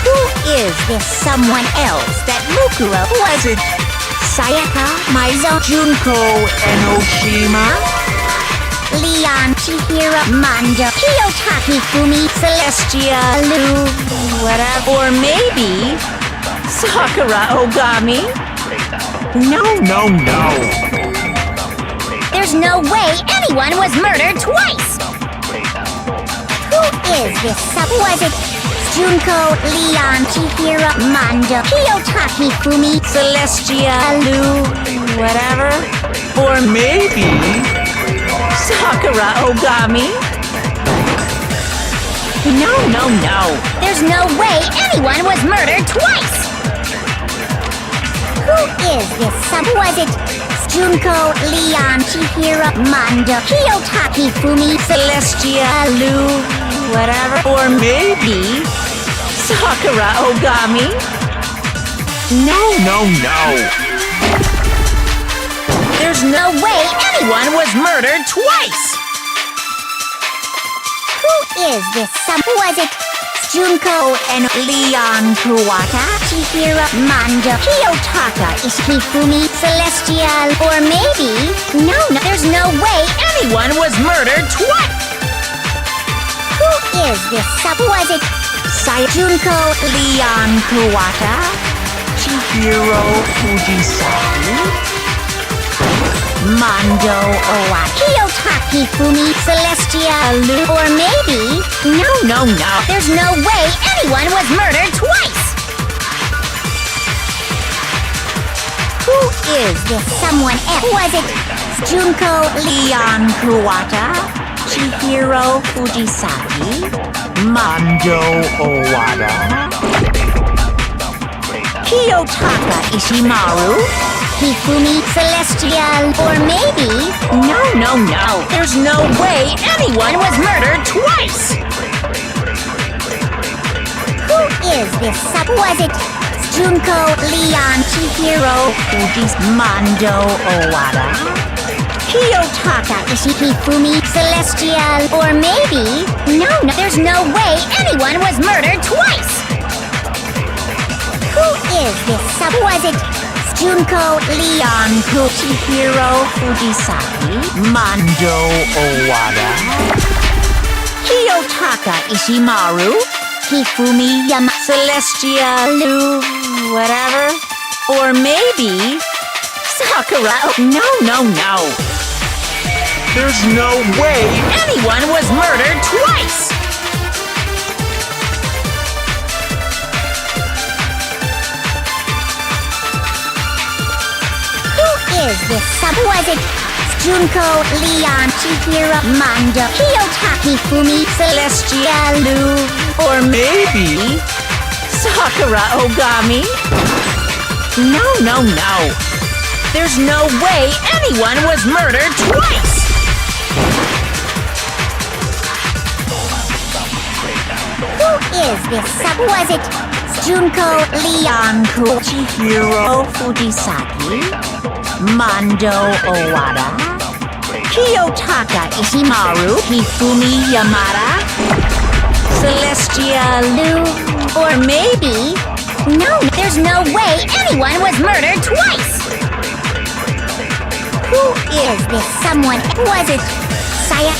Who is this someone else that Mukuro? Was it Sayaka, Maizo, Junko Enoshima? Leon, Chihiro, Mando, Kiyotaki, Fumi, Celestia, Lu, whatever. Or maybe Sakura Ogami? No. There's no way anyone was murdered twice! Who is this Was it Junko, Leon, Chihiro, Mando, Kiyotaki, Fumi, Celestia, Lu, whatever. Or maybe Sakura Ogami? No. There's no way anyone was murdered twice! Who is this Was it Junko, Leon, Chihiro, Mando, Kiyotaki, Fumi, Celestia, Lu, whatever. Or maybe Sakura Ogami? No. There's no way anyone was murdered twice! Who is this Was it Junko and Leon Kuwata? Chihiro, Mando, Kiyotaka, Ishikifumi, Celestial, or maybe... No, there's no way Anyone was murdered twice! Who is this Was it Junko, Leon Kuwata? Chihiro Fujisaki? Mando Owaki? Kiyotaki, Fumi, Celestial, or maybe... No. There's no way anyone was murdered twice! Who is this someone else? Was it Junko, Leon Kuwata? Chihiro Fujisaki? Mando Owada? Kiyotaka Ishimaru? Hifumi, Celestial, or maybe... No. There's no way anyone was murdered twice! Who is this Was it Junko, Leon, Chihiro, Fuji's Mando Owada? Kiyotaka, Ishikifumi, Celestial, or maybe... No, there's no way anyone was murdered twice! Who is this Was it Junko, Leon, Chihiro Fujisaki? Mando Owada? Kiyotaka Ishimaru? Hifumi, Celestia, Lu, whatever? Or maybe Sakura? No. There's no way anyone was murdered twice! Is this Was it Junko, Leon, Chihiro, Mando, Kiyotaki, Fumi, Celestia, Lu, or maybe Sakura Ogami? No. There's no way anyone was murdered twice! Who is this Was it Junko, Leon, Chihiro Fujisaki? Mando Owada? Kiyotaka Ishimaru? Hifumi Yamada? Celestia, Lu, or maybe... No, there's no way anyone was murdered twice! Who is this Was it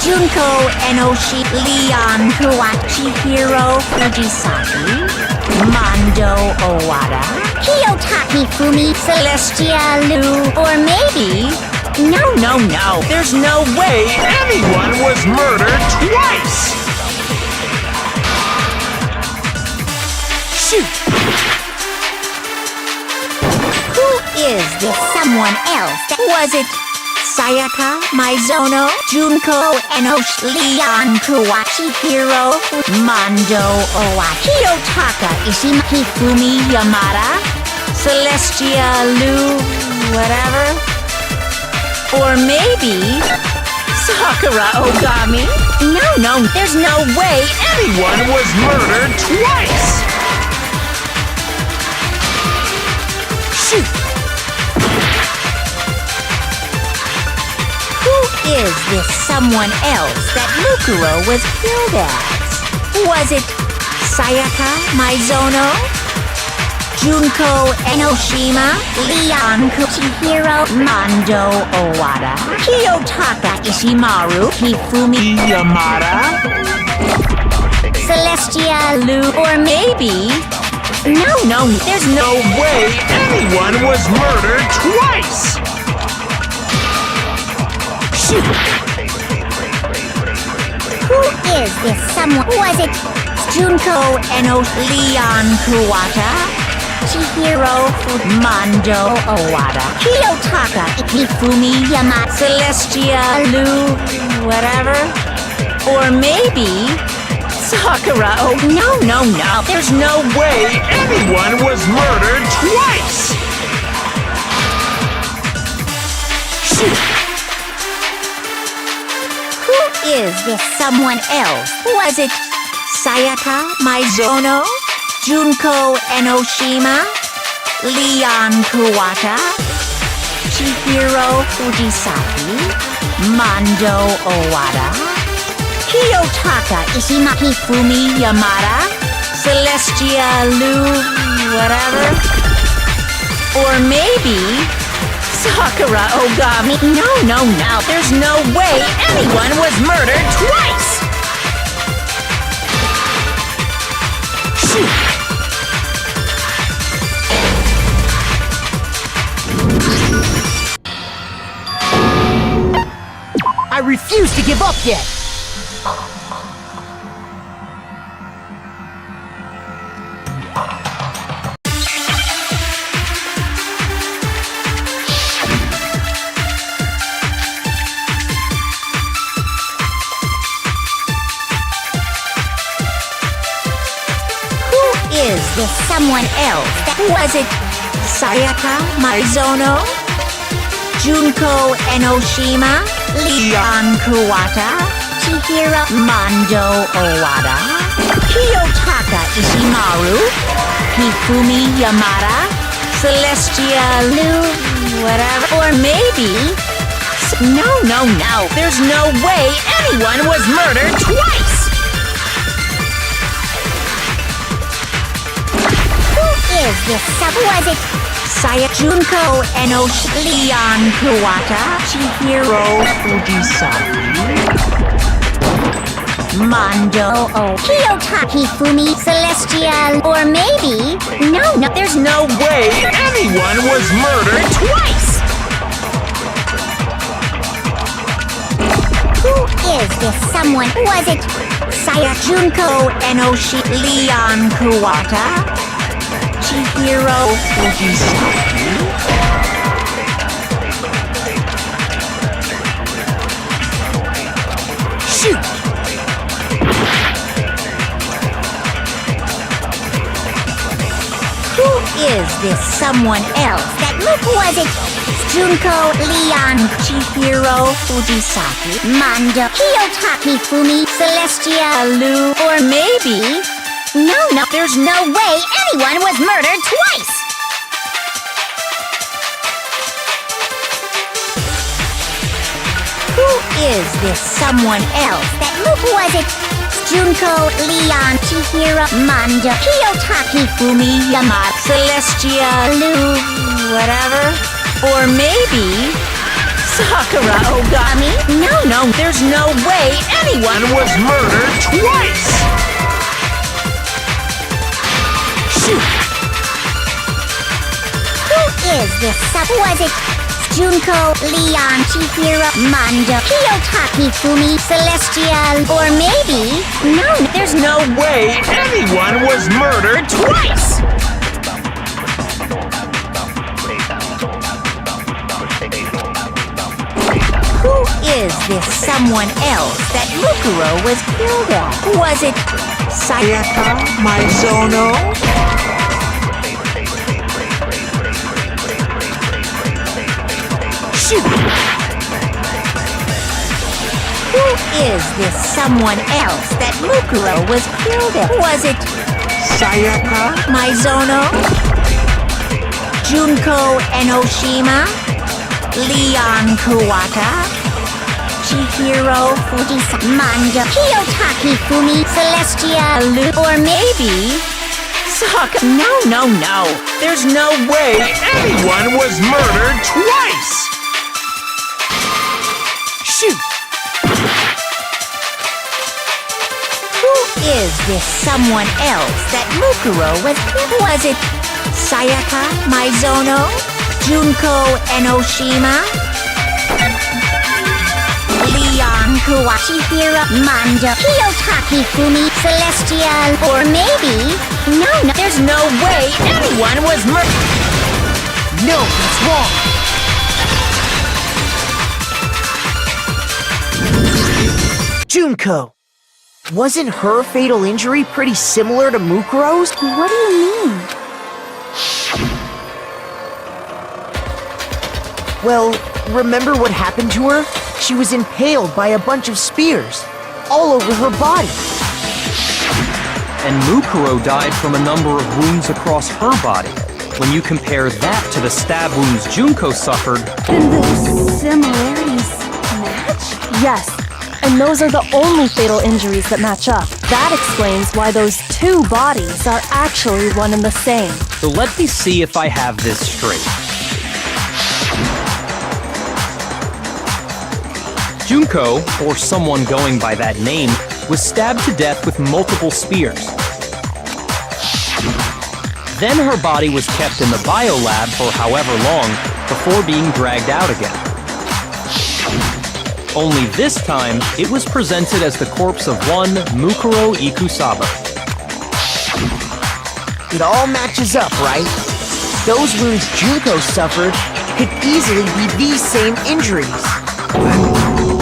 Junko, Enoshi, Leon Kuwachi, Chihiro Fujisaki? Mando Owada? Kiyotaki, Fumi, Celestia, Lu, or maybe... No. There's no way anyone was murdered twice! Shoot! Who is this someone else Was it Sayaka, Maizono, Junko, Enoshi, Leon Kuwachi, Hiro, Mando Owaki, Kiyotaka Hifumi Yamada? Celestia, Lu, whatever? Or maybe Sakura Ogami? No. There's no way anyone was murdered twice! Shoot! Who is this someone else that Mukuro was killed as? Was it Sayaka Maizono? Junko Enoshima, Leon Chihiro, Mando Owada, Kiyotaka Ishimaru, Hifumi Yamada, Celestia Lu, or maybe... No, there's no way anyone was murdered twice! Shoot! Who is this someone? Was it Junko Leon Kuwata, Chihiro Mando Owada, Kiyotaka Hifumi Yamada, Celestia Lu, whatever? Or maybe Sakura. Oh, no, there's no way anyone was murdered twice! Shoot! who is this someone else? Was it Sayaka Maizono, Junko Enoshima, Leon Kuwata, Chihiro Fujisaki, Mando Owada, Kiyotaka Hifumi Yamada, Celestia Lu, whatever? Or maybe Sakura Ogami. No, there's no way anyone was murdered twice! Shoot! I refuse to give up yet! Is this someone else? Was it Sayaka Maizono, Junko Enoshima, Leon Kuwata, Chihiro Mando Owada, Kiyotaka Ishimaru, Hifumi Yamada, Celestia Lu, whatever? Or maybe... No, there's no way anyone was murdered twice! Is this was it Junko Enoshi, Leon Kuwata, Chihiro Fujisaki, Mando Kiyotaka Hifumi, Celestial, or maybe... No, there's no way anyone was murdered twice! Who is this someone? Was it Junko Enoshi, Leon Kuwata, Chihiro Fujisaki, shoot! Who is this someone else? Was it Junko, Leon, Chihiro Fujisaki, Mando, Kiyotaka Hifumi, Celestia Lu, or maybe... No, there's no way anyone was murdered twice! Who is this someone else? Was it Junko, Leon, Chihiro, Mando, Kiyotaka Hifumi, Yamada, Celestia Lu, whatever? Or maybe Sakura Ogami? No, there's no way anyone was murdered twice! Shoot! Who is this Was it Junko, Leon, Chihiro, Mando, Kiyotaka Hifumi, Celestial, or maybe... No, there's no way anyone was murdered twice! Who is this someone else that Mukuro was killed at? Was it Sayaka Maizono? Shoot! Who is this someone else that Mukuro was killed at? Was it Sayaka Maizono? Junko Enoshima? Leon Kuwata? Chihiro Fujisaki, Mando, Kiyotaka Hifumi, Celestia, or maybe No. There's no way. Anyone was murdered twice! Shoot! Who is this someone else that Mukuro was? Was it Sayaka Maizono? Junko Enoshima? Leon Kuwashihira? Mando? Kiyotaki Fumi? Celestial? Or maybe... No, There's no way anyone was murdered. No, that's wrong. Junko. Wasn't her fatal injury pretty similar to Mukuro's? What do you mean? Well, remember what happened to her? She was impaled by a bunch of spears, all over her body. And Mukuro died from a number of wounds across her body. When you compare that to the stab wounds Junko suffered, Then the similarities match? Yes, and those are the only fatal injuries that match up. That explains why those two bodies are actually one and the same. so let me see if I have this straight. Junko, or someone going by that name, was stabbed to death with multiple spears. Then her body was kept in the biolab for however long before being dragged out again. Only this time, it was presented as the corpse of one Mukuro Ikusaba. It all matches up, right? Those wounds Junko suffered could easily be these same injuries.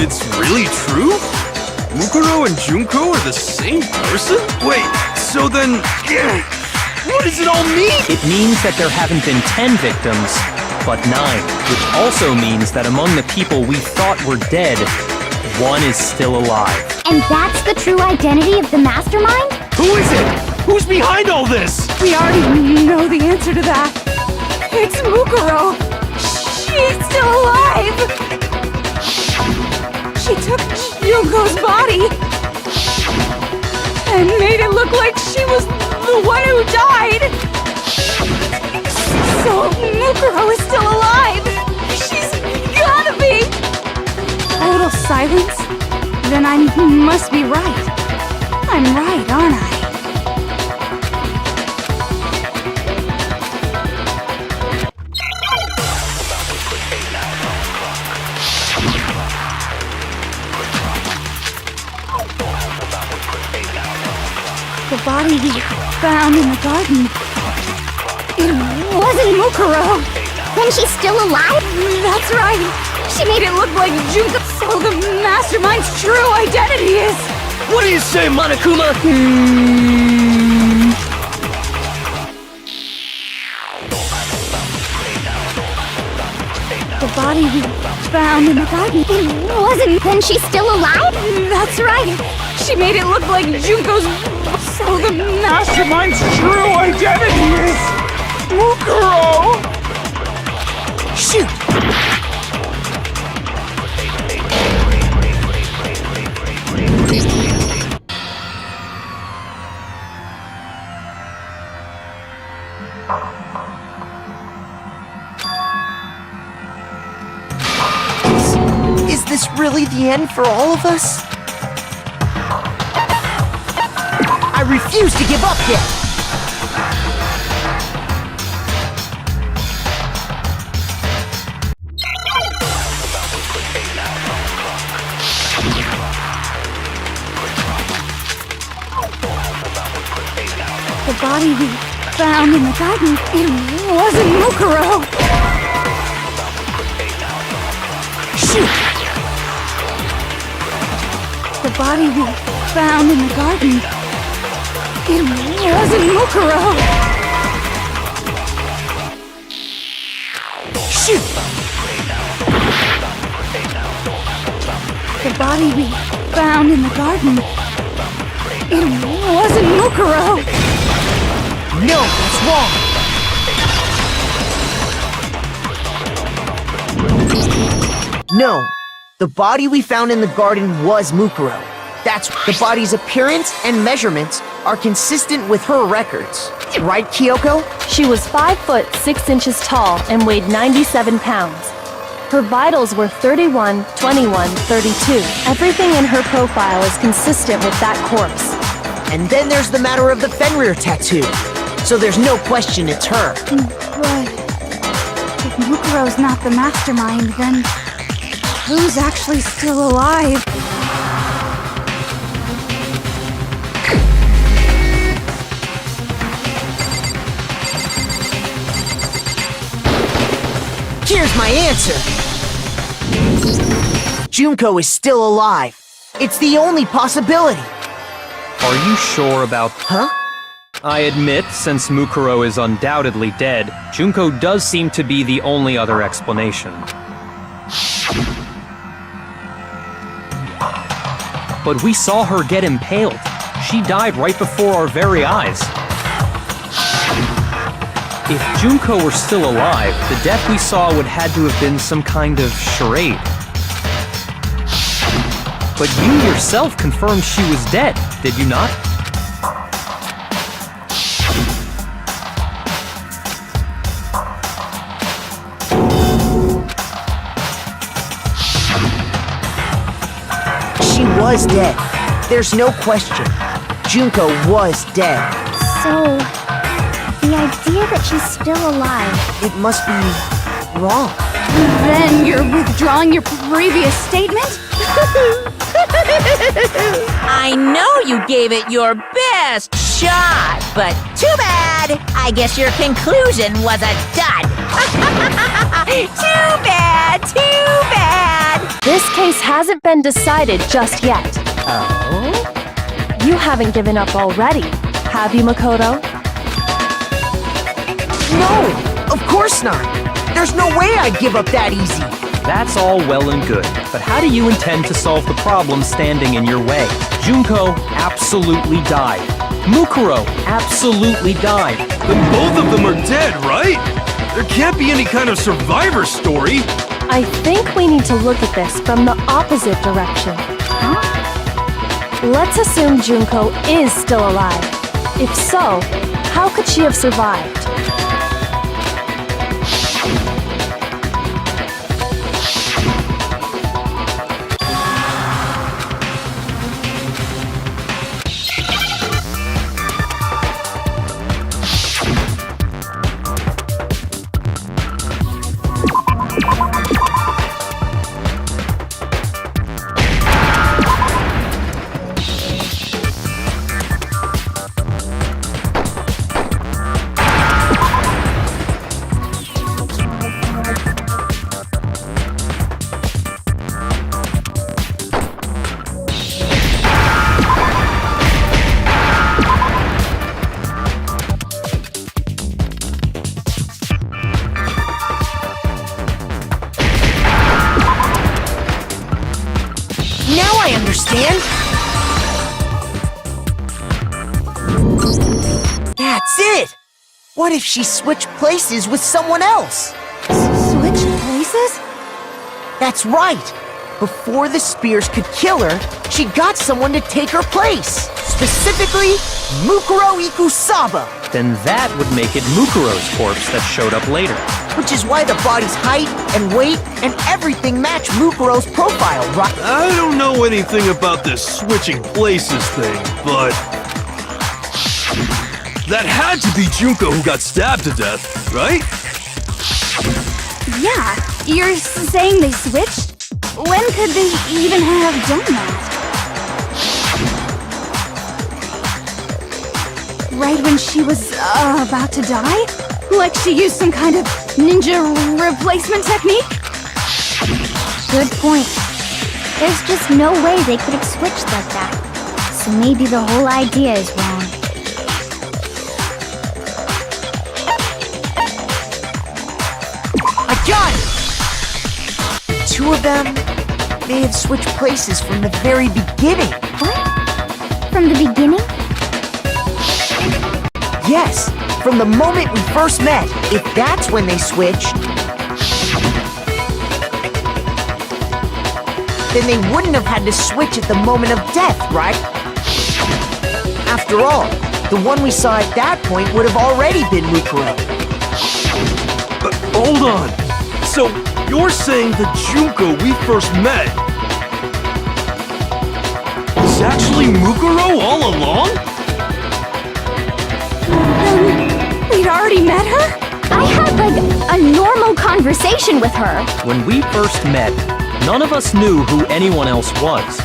It's really true? Mukuro and Junko are the same person? Wait, so then... What does it all mean? It means that there haven't been 10 victims, but 9, which also means that among the people we thought were dead, one is still alive. And that's the true identity of the mastermind? Who is it? Who's behind all this? We already know the answer to that. It's Mukuro. She's still alive. She took Junko's body and made it look like she was the one who died. So Mukuro is still alive. She's gotta be. Total silence? Then I must be right. I'm right, aren't I? The body we found in the garden. It wasn't Mukuro. Then she's still alive? That's right. She made it look like Junko. So the mastermind's true identity is. What do you say, Monokuma? The body we found in the garden. It wasn't. Then she's still alive? That's right. She made it look like Junko's. So the mastermind's true identity is Mukuro. Shoot! Is this really the end for all of us? I refuse to give up yet! The body we found in the garden. It wasn't Mukuro. Shoot! The body we found in the garden. It wasn't Mukuro. Shoot! The body we found in the garden. It wasn't Mukuro. No, that's wrong! No, the body we found in the garden was Mukuro. That's the body's appearance and measurements are consistent with her records. Right, Kyoko? She was 5 foot 6 inches tall and weighed 97 pounds. Her vitals were 31, 21, 32. Everything in her profile is consistent with that corpse. And then there's the matter of the Fenrir tattoo. So there's no question it's her. But if Mukuro's not the mastermind, then who's actually still alive? Here's my answer. Junko is still alive. It's the only possibility. Are you sure about... Huh? I admit, since Mukuro is undoubtedly dead, Junko does seem to be the only other explanation. But we saw her get impaled. She died right before our very eyes. If Junko were still alive, the death we saw would had to have been some kind of charade. But you yourself confirmed she was dead, did you not? She was dead. There's no question. Junko was dead. So, the idea that she's still alive. It must be wrong. Then you're withdrawing your previous statement? I know you gave it your best shot, but too bad. I guess your conclusion was a dud. Too bad, too bad. This case hasn't been decided just yet. Oh? You haven't given up already, have you, Makoto? No, of course not. There's no way I'd give up that easy. That's all well and good, but how do you intend to solve the problem standing in your way? Junko absolutely died. Mukuro absolutely died. Then both of them are dead, right? There can't be any kind of survivor story. I think we need to look at this from the opposite direction. Let's assume Junko is still alive. If so, how could she have survived? Now I understand. That's it. What if she switched places with someone else? Switch places? That's right. Before the spears could kill her, she got someone to take her place. Specifically, Mukuro Ikusaba. Then that would make it Mukuro's corpse that showed up later. Which is why the body's height and weight and everything match Mukuro's profile, right? I don't know anything about this switching places thing, but... that had to be Junko who got stabbed to death, right? Yeah, you're saying they switched? When could they even have done that? Right when she was about to die? Like she used some kind of ninja replacement technique? Good point. There's just no way they could have switched like that. So maybe the whole idea is wrong. I got it! The two of them may have switched places from the very beginning. What? From the beginning? Yes, from the moment we first met. If that's when they switched, then they wouldn't have had to switch at the moment of death, right? After all, the one we saw at that point would have already been Mukuro. Hold on. So, you're saying the Junko we first met is actually Mukuro all along? We'd already met her? I had, like, a normal conversation with her. When we first met, none of us knew who anyone else was.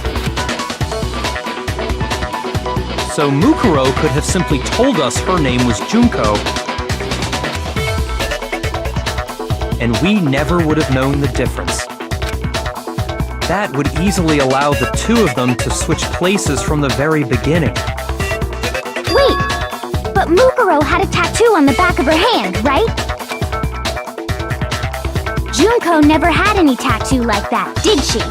So Mukuro could have simply told us her name was Junko, and we never would have known the difference. That would easily allow the two of them to switch places from the very beginning. Wait, but Mukuro had a tattoo on the back of her hand, right? Junko never had any tattoo like that, did she?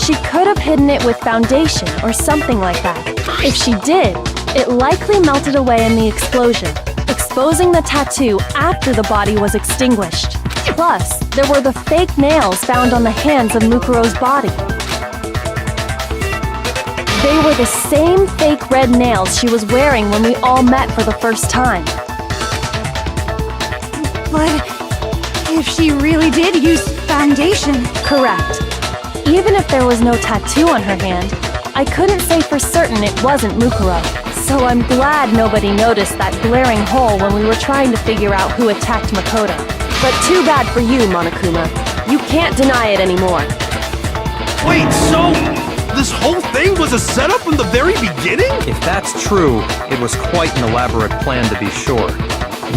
She could have hidden it with foundation or something like that. If she did, it likely melted away in the explosion, exposing the tattoo after the body was extinguished. Plus, there were the fake nails found on the hands of Mukuro's body. They were the same fake red nails she was wearing when we all met for the first time. But if she really did use foundation... Correct. Even if there was no tattoo on her hand, I couldn't say for certain it wasn't Mukuro. So I'm glad nobody noticed that glaring hole when we were trying to figure out who attacked Makoto. But too bad for you, Monokuma. You can't deny it anymore. Wait, so this whole thing was a setup from the very beginning? If that's true, it was quite an elaborate plan to be sure,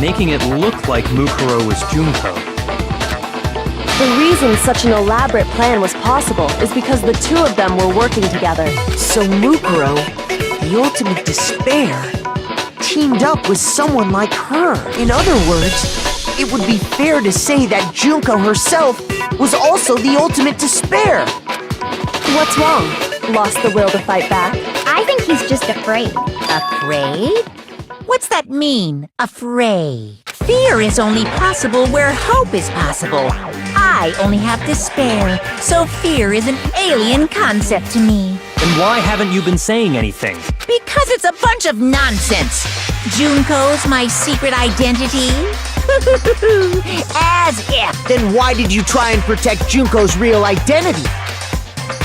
making it look like Mukuro was Junko. The reason such an elaborate plan was possible is because the two of them were working together. So Mukuro, the ultimate despair, teamed up with someone like her. In other words, it would be fair to say that Junko herself was also the ultimate despair. What's wrong? Lost the will to fight back? I think he's just afraid. Afraid? What's that mean, afraid? Fear is only possible where hope is possible. I only have despair, so fear is an alien concept to me. Then why haven't you been saying anything? Because it's a bunch of nonsense. Junko's my secret identity? As if. Then why did you try and protect Junko's real identity?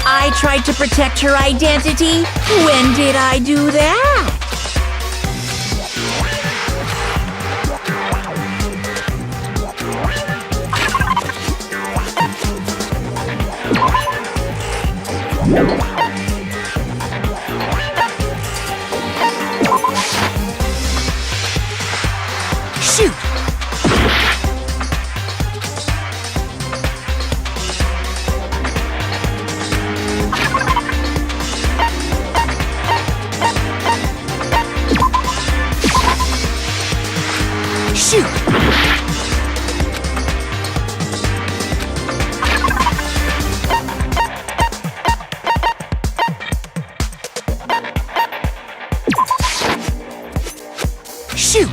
I tried to protect her identity? When did I do that? Shoot! Shoot! Shoot!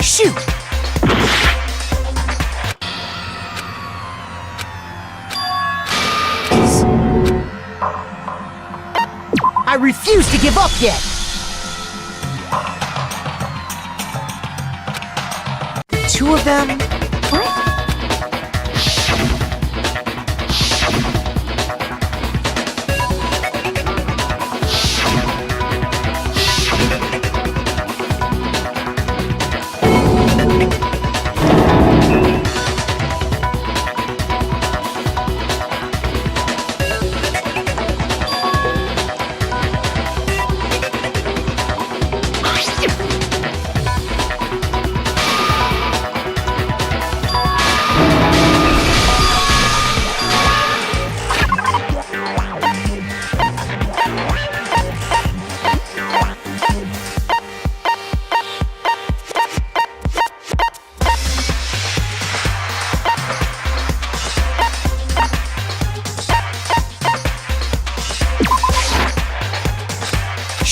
Shoot! I refuse to give up yet! The two of them?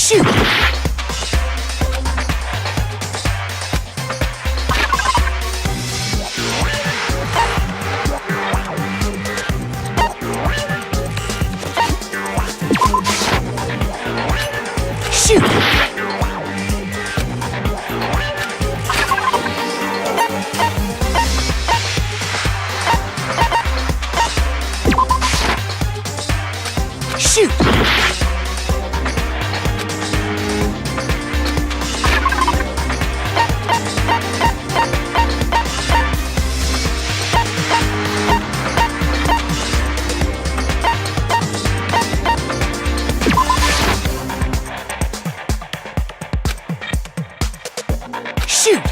Shoot! Shoot! Shoot! Shoot!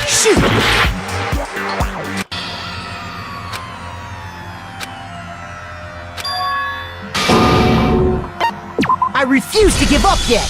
Shoot! I refuse to give up yet!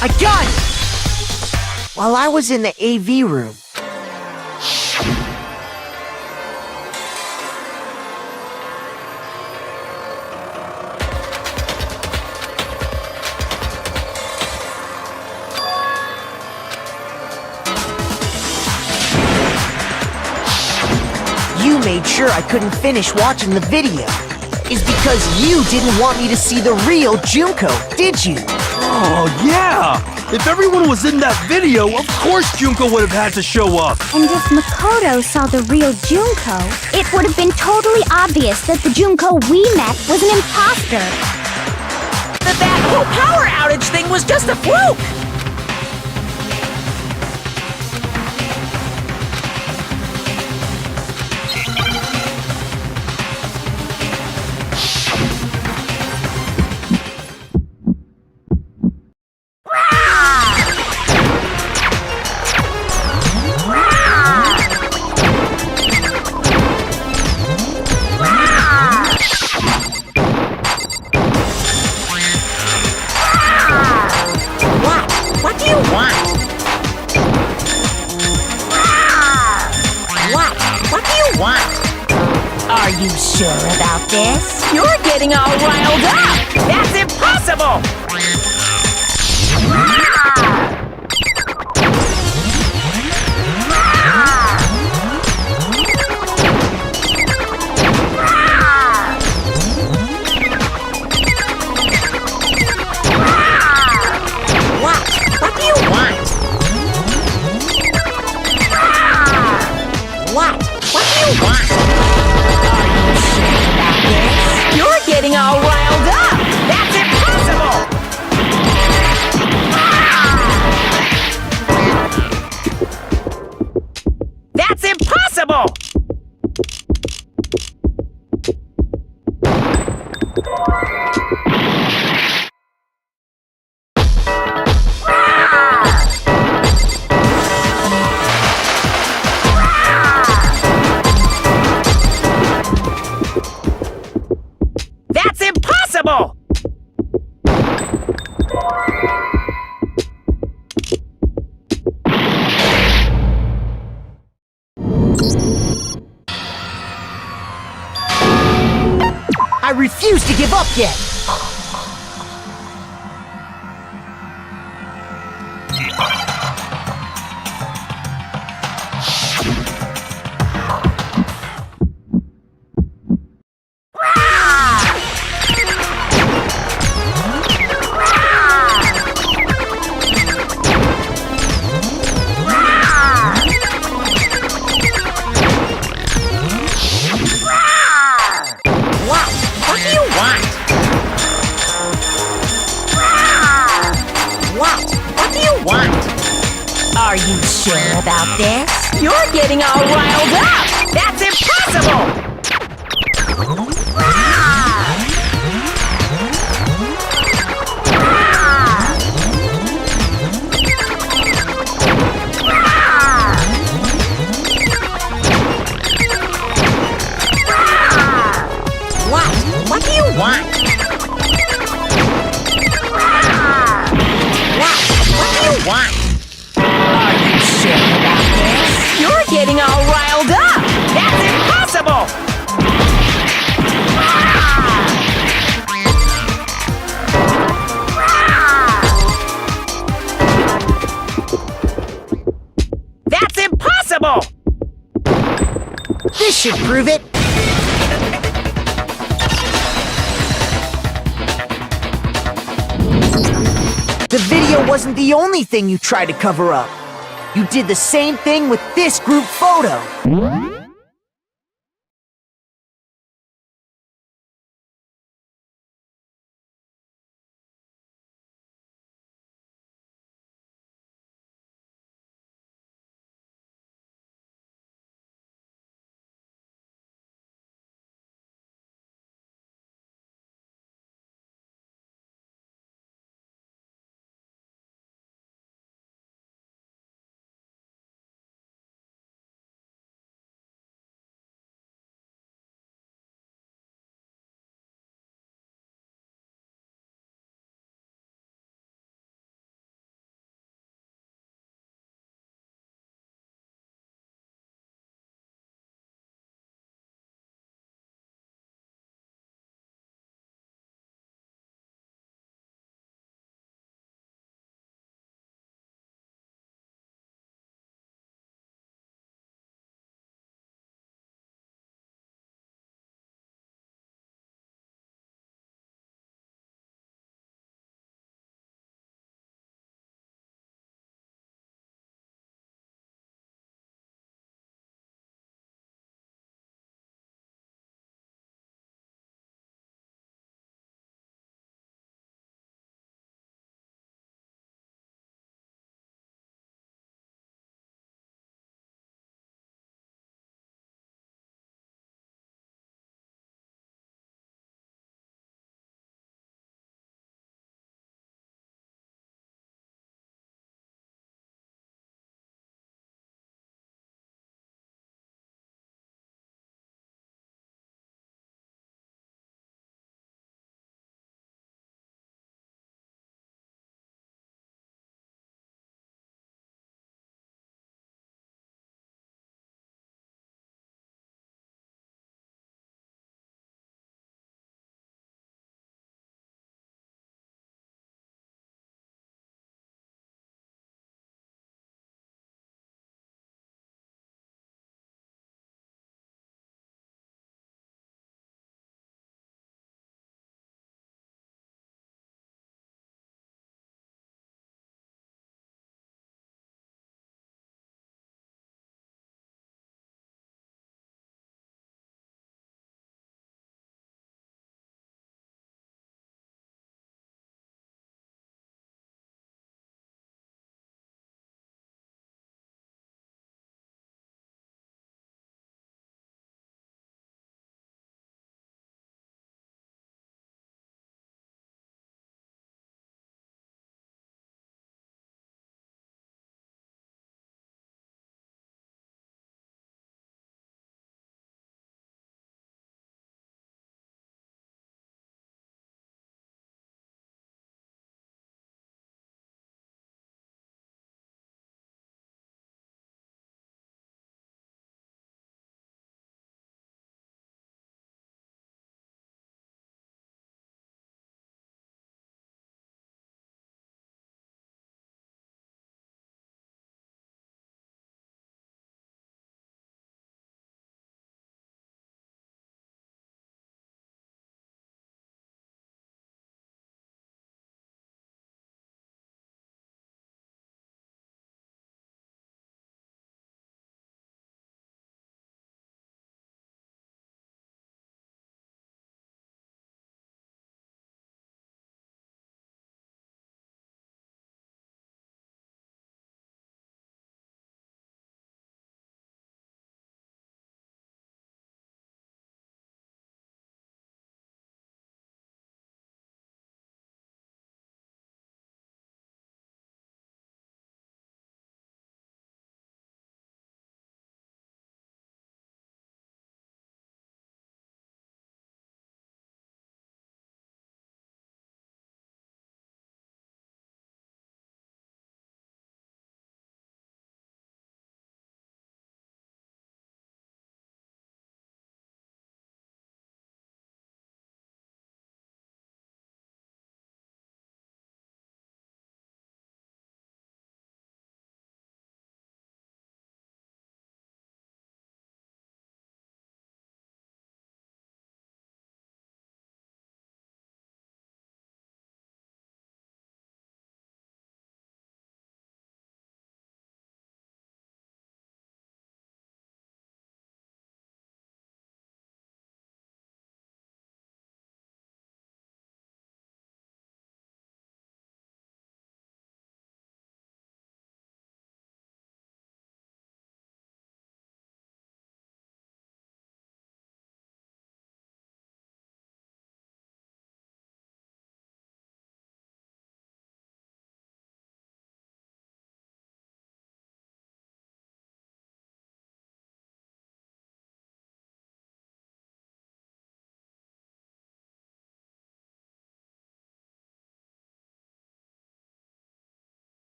I got it! While I was in the AV room. You made sure I couldn't finish watching the video. Is because you didn't want me to see the real Junko, did you? Oh, yeah! If everyone was in that video, of course Junko would have had to show up. And if Makoto saw the real Junko, it would have been totally obvious that the Junko we met was an imposter. That whole power outage thing was just a fluke! Are you sure about this? You're getting all riled up! That's impossible! What do you want? What do you want? You're getting all riled up! That's impossible! That's impossible! That's impossible! I refuse to give up yet! You're getting all riled up! That's impossible! What? What do you want? What do you want? Are you sure about this? You're getting all riled up! That's impossible! That's impossible! This should prove it. The video wasn't the only thing you tried to cover up. You did the same thing with this group photo.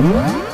Hmm?